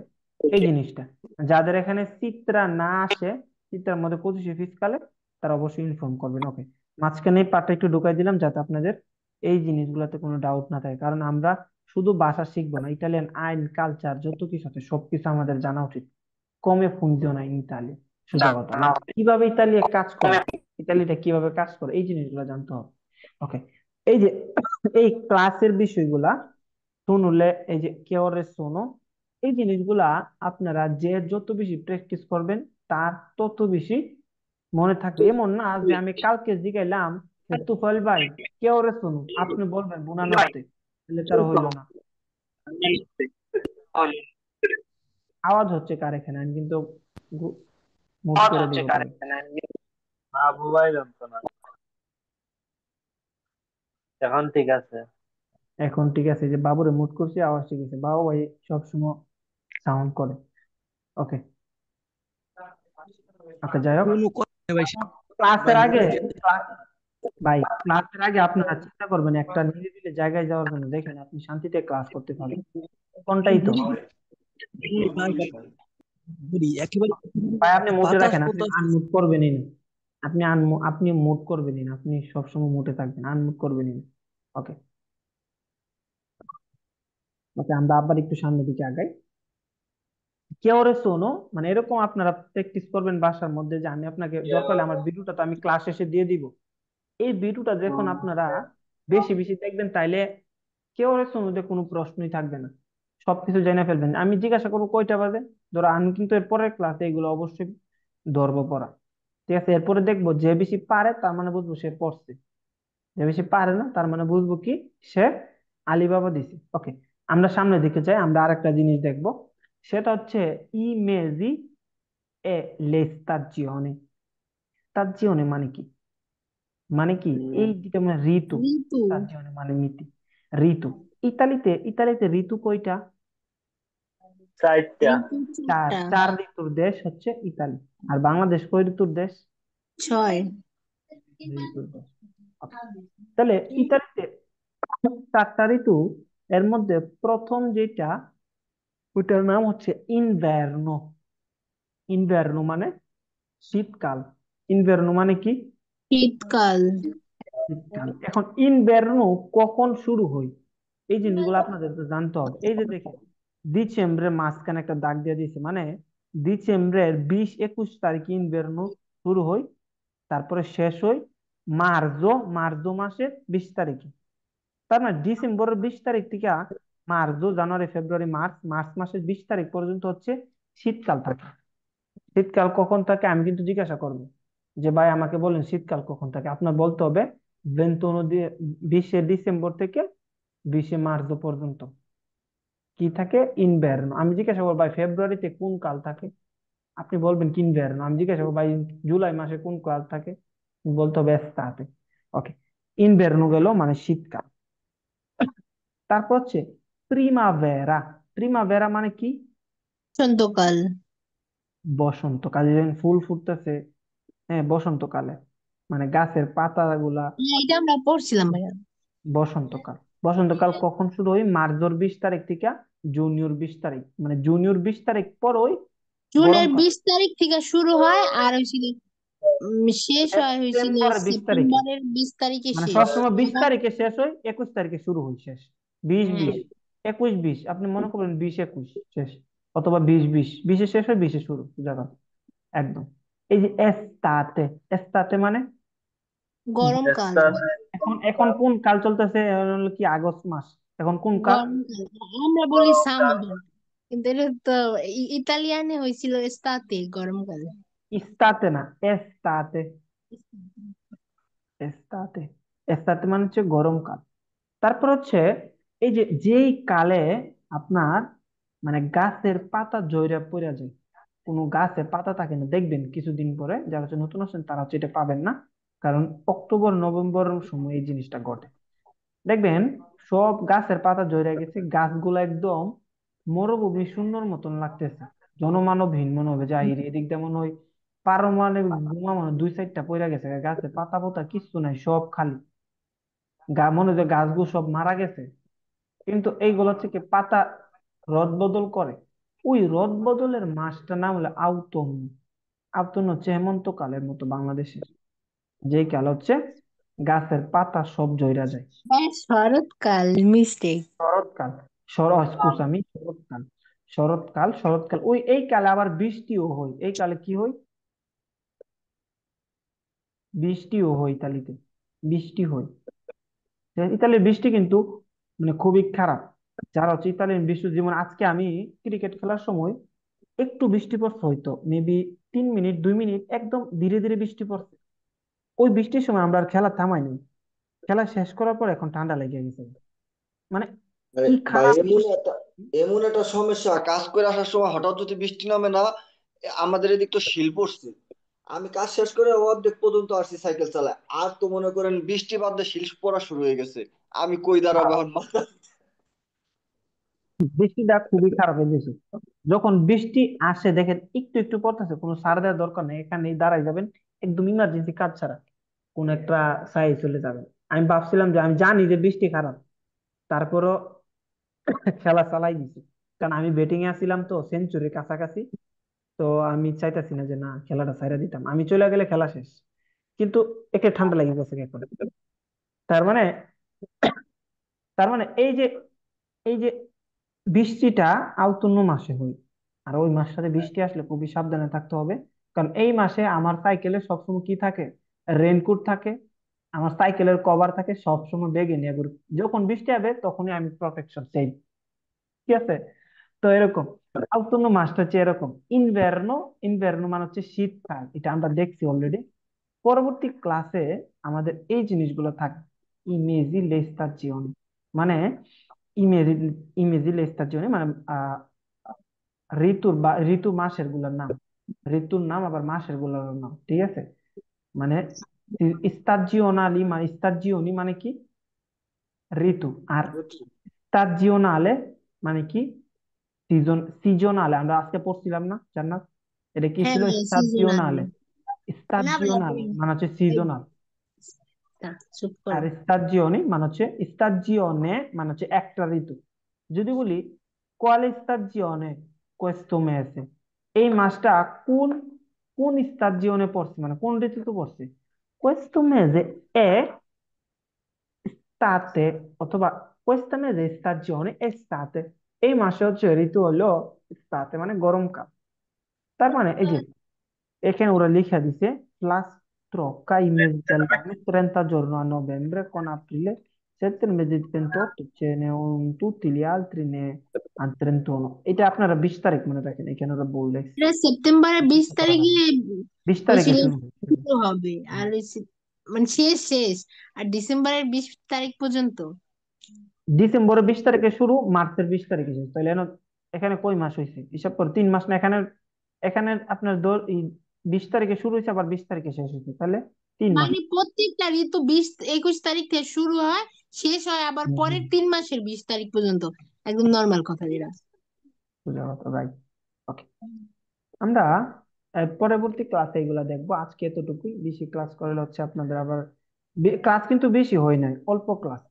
এই জিনিসটা যাদের এখানে চিত্রা না আসে, চিত্রার মধ্যে 25 ফিসকালে, তারা অবশ্যই ইনফর্ম করবেন। ওকে, মাঝখানে এই পার্টটা একটু ঢুকাই দিলাম যাতে আপনাদের এই জিনিসগুলোতে কোনো ডাউট না থাকে, কারণ আমরা শুধু ভাষা শিখবো না, ইটালিয়ান আইন কালচার যত কিছু আছে সবকিছু আমাদের জানা উচিত। কমে funziona in Italia, সোজা কথা কিভাবে ইতালি কাজ করে, ইতালিটা কিভাবে কাজ করে, এই জিনিসগুলো জানতে হবে। ওকে, এই যে এই ক্লাসের বিষয়গুলা শুনলে, এই যে কেওরে শোনো, এই জিনিসগুলা আপনারা যে যত বেশি প্র্যাকটিস করবেন তার তত বেশি মনে থাকবে। এমন না যে আমি কালকে জিগাইলাম যে তুফাইল ভাই কেওরে শোনো, আপনি বলবেন বুনানোতে, তাহলে তার হইলো না। আওয়াজ হচ্ছে কার এখানে? আমি কিন্তু মুভ করে দিব পরে। আবু ভাই জানতো না। এখন ঠিক আছে। এখন ঠিক আছে, যে বাবুরে মুট করছি, আওয়াজ ঠিক আছে। বাবু ভাই সবসময় সাউন্ড করে। ওকে, ওকে, যাই হোক, কোনো কথা নেই ভাই, ক্লাসের ভাই আগে মুখে যে- ভাই ক্লাসের আগে আপনারা চিন্তা করবেন একটা নিরিবিলি জায়গায় যাওয়ার জন্য, দেখেন আপনি শান্তিতে ক্লাস করতে পারেন, কোনটাই তো। ভাই, ভাই, বলি, একেবারে ভাই আপনি মুটে বাতাস রাখেন, আপনি বাতাস। আনমুট করবেনই না, আপনি মুট করবেনই না, আপনি সবসময় মুটে থাকবেন, আনমুট করবেনই না। ওকে, ওকে, আমরা আবার একটু সামনের দিকে আগাই। কেওরে শোনো, মানে এরকম আপনারা প্র্যাকটিস করবেন বাসার মধ্যে, যে আমি আপনাকে দরকার হলে আমার ভিডিওটা তো আমি ক্লাস শেষে দিয়ে দিব। এই ভিডিওটা যখন আপনারা বেশি বেশি দেখবেন, তাইলে কেওরে শোনোতে কোনো প্রশ্নই থাকবে না, সবকিছু জেনে ফেলবেন। আমি জিজ্ঞাসা করবো কয়টা বাজে, ধরো আমি কিন্তু এর পরের ক্লাসে এগুলো অবশ্যই ধরবো পড়া, ঠিক আছে? এরপরে দেখবো যে বেশি পারে তার মানে বুঝবো সে পড়ছে, যে বেশি পারে না তার মানে বুঝবো কি সে আলিবাবা দিছে। ওকে, আমরা সামনের দিকে যাই, আমরা আরেকটা জিনিস দেখবো, সেটা হচ্ছে ইমেজি এ লে স্টাজিone। স্টাজিone মানে কি? মানে কি এই যেটা মানে ঋতু, ঋতু। স্টাজিone মানে মিতি, ঋতু। ইতালিতে ঋতু কয়টা? চারটা। ঋতু চার, চারটা। চার ঋতুর দেশ হচ্ছে ইতালি। আর বাংলাদেশ কয় ঋতুর দেশ? 6। ঋতুর দেশ। Okay. তাহলে ইতালিতে চারটা ঋতু, এর মধ্যে প্রথম যেটা, ওইটার নাম হচ্ছে ইনভার্নো। ইনভার্নো মানে শীতকাল। ইনভার্নো মানে কি? শীতকাল। শীতকাল। এখন ইনভার্নো কখন শুরু হয়, এই জিনিসগুলো আপনাদের তো জানতে হবে। এই যে দেখেন, ডিসেম্বরের মাঝখানে একটা দাগ দিয়ে দিয়েছে, মানে ডিসেম্বরের 20-21 তারিখে ইনভার্নো শুরু হয়, তারপরে শেষ হয় মার্জো মাসের 20 তারিখে। তার মানে ডিসেম্বরের 20 তারিখ থেকে মার্চও, জানুয়ারি, ফেব্রুয়ারি, মার্চ, মার্চ মাসের 20 তারিখ পর্যন্ত হচ্ছে শীতকাল থাকে। শীতকাল কখন থাকে আমি কিন্তু জিজ্ঞাসা করবো, যে ভাই আমাকে বলেন শীতকাল কখন থাকে, আপনার বলতে হবে 20 ডিসেম্বর থেকে 20 মার্চ পর্যন্ত কি থাকে, ইনভার্নো। আমি জিজ্ঞাসা করবো ভাই ফেব্রুয়ারিতে কোন কাল থাকে, আপনি বলবেন কি ইনভার্নো। আমি জিজ্ঞাসা করবো ভাই জুলাই মাসে কোন কাল থাকে, বলতে হবে এস্তাতে। ওকে, ইনভার্নো গেল মানে শীতকাল। তারপর হচ্ছে প্রিমাভেরা। প্রিমাভেরা মানে কি? বসন্তকাল। বসন্তকালে যখন ফুল ফুটতেছে, হ্যাঁ বসন্তকালে, মানে গাছের পাতাগুলা। হ্যাঁ, এটা আমরা পড়ছিলাম ভাইয়া। বসন্তকাল, বসন্তকাল কখন শুরু হয়? মার্চের 20 তারিখ থেকে জুনিয়র 20 তারিখ, মানে জুনিয়র 20 তারিখ পর ওই জুনের গরমকাল। 20 তারিখ থেকে শুরু হয় আর হয়েছিল শেষ হয় হয়েছিল সেপ্টেম্বরের 20 তারিখে, সেপ্টেম্বরের 20 তারিখে মানে শেষ। সবসময় বিশ আবার তারিখে শেষ হয়, 21 তারিখে শুরু হয় শেষ। বিশ হ্যাঁ, বিশ 21 20, আপনি মনে করবেন 20-21 শেষ, অথবা 20-20 শেষ হয়, 20-এ শুরু, জায়গা একদম। এই যে এস্তাতে, এস্তাতে মানে গরমকাল। চেষ্টা। এখন এখন কোন কাল চলতেছে? এখন হলো কি আগস্ট মাস, এখন কোন কাল? গরমকাল আমরা বলি সামার, কিন্তু এটা তো ইতালিয়ানে হয়েছিল এস্তাতে, গরমকাল। ইস্তাতে না, এস্তাতে। এস্তাতে, এস্তাতে মানে হচ্ছে গরমকাল। তারপর হচ্ছে এই যে যেই কালে আপনার মানে গাছের পাতা ঝইরা পড়া যায়, কোনো গাছে পাতা থাকে না, দেখবেন কিছুদিন পরে, যারা হচ্ছে নতুন আছেন তারা হচ্ছে এটা পাবেন না, কারণ অক্টোবর নভেম্বর সময় এই জিনিসটা ঘটে। দেখবেন সব গাছের পাতা ঝরে গেছে, গাছগুলো একদম মরুভূমি শূন্যর মতন লাগতেছে, জনমানবহীন মনে হবে, যাই এদিক দিয়ে মনে হয় পারমাণবিক বোমা মনে হয় 2-4টা পড়ে গেছে, গাছে পাতা পোতা কিচ্ছু নাই, সব খালি, মনে হয় যে গাছগুলো সব মারা গেছে। কিন্তু এইগুলো হচ্ছে কি পাতা রদ বদল করে। ওই রদ বদলের মাসটার নাম হলো আউতম। আউতম হচ্ছে হেমন্তকালের মতো বাংলাদেশে, যেই কাল হচ্ছে গাছের পাতা সব ঝইরা যায়। হ্যাঁ, শরৎকাল, মিস্টেক। শরৎকাল, এক্সকিউজ আমি, শরৎকাল। শরৎকাল ওই এই কালে আবার বৃষ্টিও হয়। এই কালে কি হয়? বৃষ্টিও হয় ইতালিতে, বৃষ্টি হয়। তো ইতালির বৃষ্টি কিন্তু মানে খুবই খারাপ। যারা হচ্ছে ইতালিয়ান বৃষ্টি, যেমন আজকে আমি ক্রিকেট খেলার সময় একটু বৃষ্টি পড়ছে, হয়তো মেবি 3 মিনিট 2 মিনিট একদম ধীরে ধীরে বৃষ্টি পড়ছে। ওই বৃষ্টির সময় আমরা আর খেলা থামাইনি, খেলা শেষ করার পর এখন ঠান্ডা লেগে গেছে। মানে ভাই কি ভাই, খারাপ। এমন একটা সমস্যা, কাজ করে আসার সময় হঠাৎ যদি বৃষ্টি নামে না, আমাদের এদিক তো শিল পড়ছে। আমি কাজ শেষ করে অর্ধেক পর্যন্ত আসছি সাইকেল চালায়, আর তো মনে করেন বৃষ্টি বাদ দিয়ে শিল পড়া শুরু হয়ে গেছে। আমি কই দাঁড়াবো এখন মাথা। বৃষ্টিটা খুবই খারাপ এই দেশে। যখন বৃষ্টি আসে দেখেন একটু একটু পড়তেছে, কোনো সার দেওয়ার দরকার নেই, এখানেই দাঁড়াই যাবেন একদম ইমার্জেন্সি কাজ ছাড়া, কোন একটা সাই চলে যাবেন। আমি ভাবছিলাম যে আমি জানি যে বৃষ্টি খারাপ, তারপরও খেলা চালাই দিছি। কারণ আমি ব্যাটিং এ আসছিলাম তো সেঞ্চুরির কাছাকাছি। তো আমি চাইতাছি না যে না খেলাটা ছাইড়া দিতাম, আমি চলে গেলে খেলা শেষ। কিন্তু একে ঠান্ডা লেগে গেছে এখন। তার মানে এই যে বৃষ্টিটা আউতুন্ন মাসে হয়। আর ওই মাসটাতে বৃষ্টি আসলে খুবই সাবধানে থাকতে হবে। কারণ এই মাসে আমার সাইকেলে সবসময় কি থাকে? রেইনকোট থাকে, আমার সাইকেলের কভার থাকে, সবসময় ব্যাগে নিয়ে ঘুরি। যখন বৃষ্টি হবে তখনই আমি প্রোটেকশন চাই। ঠিক আছে? তো এরকম আউতুন্ন মাসটা হচ্ছে এরকম। ইনভার্নো, মানে হচ্ছে শীতকাল, এটা আমরা দেখছি অলরেডি। পরবর্তী ক্লাসে আমাদের এই জিনিসগুলো থাকবে। ইমেজি লেস্তাজিওনি মানে ইমেজি লেস্তাজিওনি মানে ঋতু মাসের গুলোর নাম, ঋতুর নাম আবার মাসের গুলোর নাম। ঠিক আছে? মানে স্তাজিওনি মানে কি? ঋতু। আর স্তাজিওনালে মানে কি? সিজনালে আমরা আজকে পড়ছিলাম না জান্নাত? এটা কি হ্যাঁ ছিল? ভাইয়া, সিজনাল। স্তাজিওনালে। না ভাইয়া, মানে হচ্ছে ওই সিজনাল। চুপ আর করো। স্তাজিওনি মানে হচ্ছে, স্তাজিওনে মানে হচ্ছে একটা ঋতু। যদি বলি কোয়ালে স্তাজিওনে questo mese, এই মাসটা কোন কোন স্তাজিওনে পড়ছে, মানে কোন ঋতুতে পড়ছে? questo mese è estate, অথবা questo mese è stagione estate, এই মাসে হচ্ছে ঋতু হলো estate মানে গরমকাল। তার মানে এই যে এখানে ওরা লিখে দিছে plus trocca i mesi dell'anno 30 giorni a novembre con aprile 7 il mese di 28 ce ne ho tutti gli altri ne a 31। এটা আপনারা 20 তারিখ মনে রাখেন, এখানে ওরা বললে এটা সেপ্টেম্বরের 20 তারিখে 20 তারিখে হয়েছিল, শুরু হচ্ছে। শুরু হবে। আর মানে শেষ শেষ, আর ডিসেম্বরের 20 তারিখ পর্যন্ত। ডিসেম্বরের 20 তারিখে শুরু, মার্চের 20 তারিখে শেষ। তাহলে এখানে কয় মাস হয়েছে হিসাব করে? 3 মাস না? এখানে এখানে আপনার 20 তারিখে শুরু হয়েছে আবার 20 তারিখে শেষ হয়েছে, তাহলে 3 মাস। মানে প্রত্যেকটা ঋতু 21 তারিখ থেকে শুরু হয়, শেষ হয় আবার হুম, পরের হুম। 3 মাসের 20 তারিখ পর্যন্ত। একদম নর্মাল কথা যেটা। সোজা কথা, রাইট। ওকে, আমরা পরবর্তী ক্লাসে এগুলা দেখবো। আজকে এতটুকুই, বেশি ক্লাস করলে হচ্ছে আপনাদের আবার ক্লাস কিন্তু বেশি হয় নাই, অল্প ক্লাস।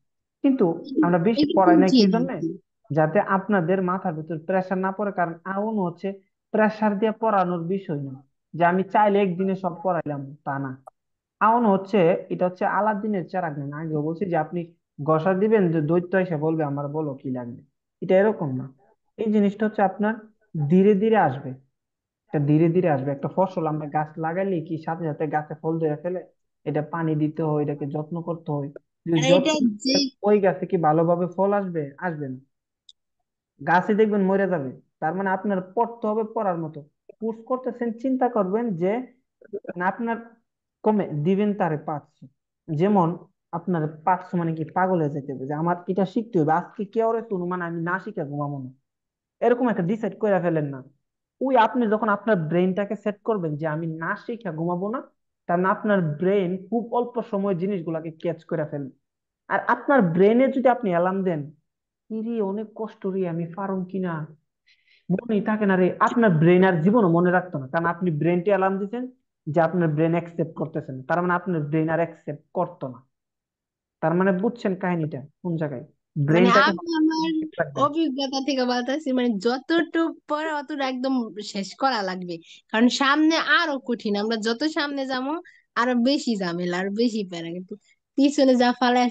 কিন্তু আমরা বেশি একটু পড়াই নাই কি বুঝিয়ে জন্য? দিচ্ছি। যাতে আপনাদের মাথার ভিতর প্রেসার না পড়ে। কারণ আউন হচ্ছে প্রেসার দিয়ে পড়ানোর বিষয় না, যে আমি চাইলে একদিনে সব পড়াইলাম, তা না। আউন হচ্ছে, এটা হচ্ছে আলাদিনের চেরাগ। নেন আগে বলছি যে আপনি ঘষা দিবেন, যে দৈত্য এসে বলবে আমার বলো কি লাগবে। এটা এরকম না। এই জিনিসটা হচ্ছে আপনার ধীরে ধীরে আসবে। এটা ধীরে ধীরে আসবে। একটা ফসল আমরা গাছ লাগাইলে কি সাথে সাথে গাছে ফল ধরে ফেলে? এটা পানি দিতে হয়, এটাকে যত্ন করতে হয়। যদি আর এটা যত্ন যে ওই গাছে কি ভালোভাবে ফল আসবে? আসবে না, গাছে দেখবেন মরে যাবে। তার মানে আপনার পড়তে হবে পড়ার মতো। পুশ করতেছেন, চিন্তা করবেন যে মানে আপনার কমে দিবেন তারে 500। যেমন আপনার 500 মানে কি পাগল হয়ে যেতে হবে যে আমার এটা শিখতে হবে আজকে, কে ওরে শুনু, মানে আমি না শিখে ঘুমাবো না। এরকম একটা ডিসাইড করে ফেলেন না। ওই আপনি যখন আপনার ব্রেনটাকে সেট করবেন যে আমি না শিখে ঘুমাবো না, তার মানে আপনার ব্রেন খুব অল্প সময় জিনিসগুলাকে ক্যাচ করে ফেলবে। আর আপনার ব্রেনে যদি আপনি অ্যালার্ম দেন, ইরে অনেক কষ্ট রে, আমি পারুম কিনা, মনেই থাকে না রে, আপনার ব্রেন আর জীবনও মনে রাখতো না। কারণ আপনি ব্রেনটি অ্যালার্ম দিচ্ছেন যে আপনার ব্রেন অ্যাকসেপ্ট করতেছে না, তার মানে আপনার ব্রেন আর অ্যাকসেপ্ট করতো না। তার মানে বুঝছেন কাহিনীটা কোন জায়গায়? মানে ব্রেনটাকে আমি আমার অভিজ্ঞতা থেকে বলতেছি, মানে যতটুক পরে অতটুকু একদম শেষ করা লাগবে, কারণ সামনে আরো কঠিন। আমরা যত সামনে যাবো আরো বেশি ঝামেলা, আরো বেশি প্যারা, কিন্তু পিছনে যা ফালায়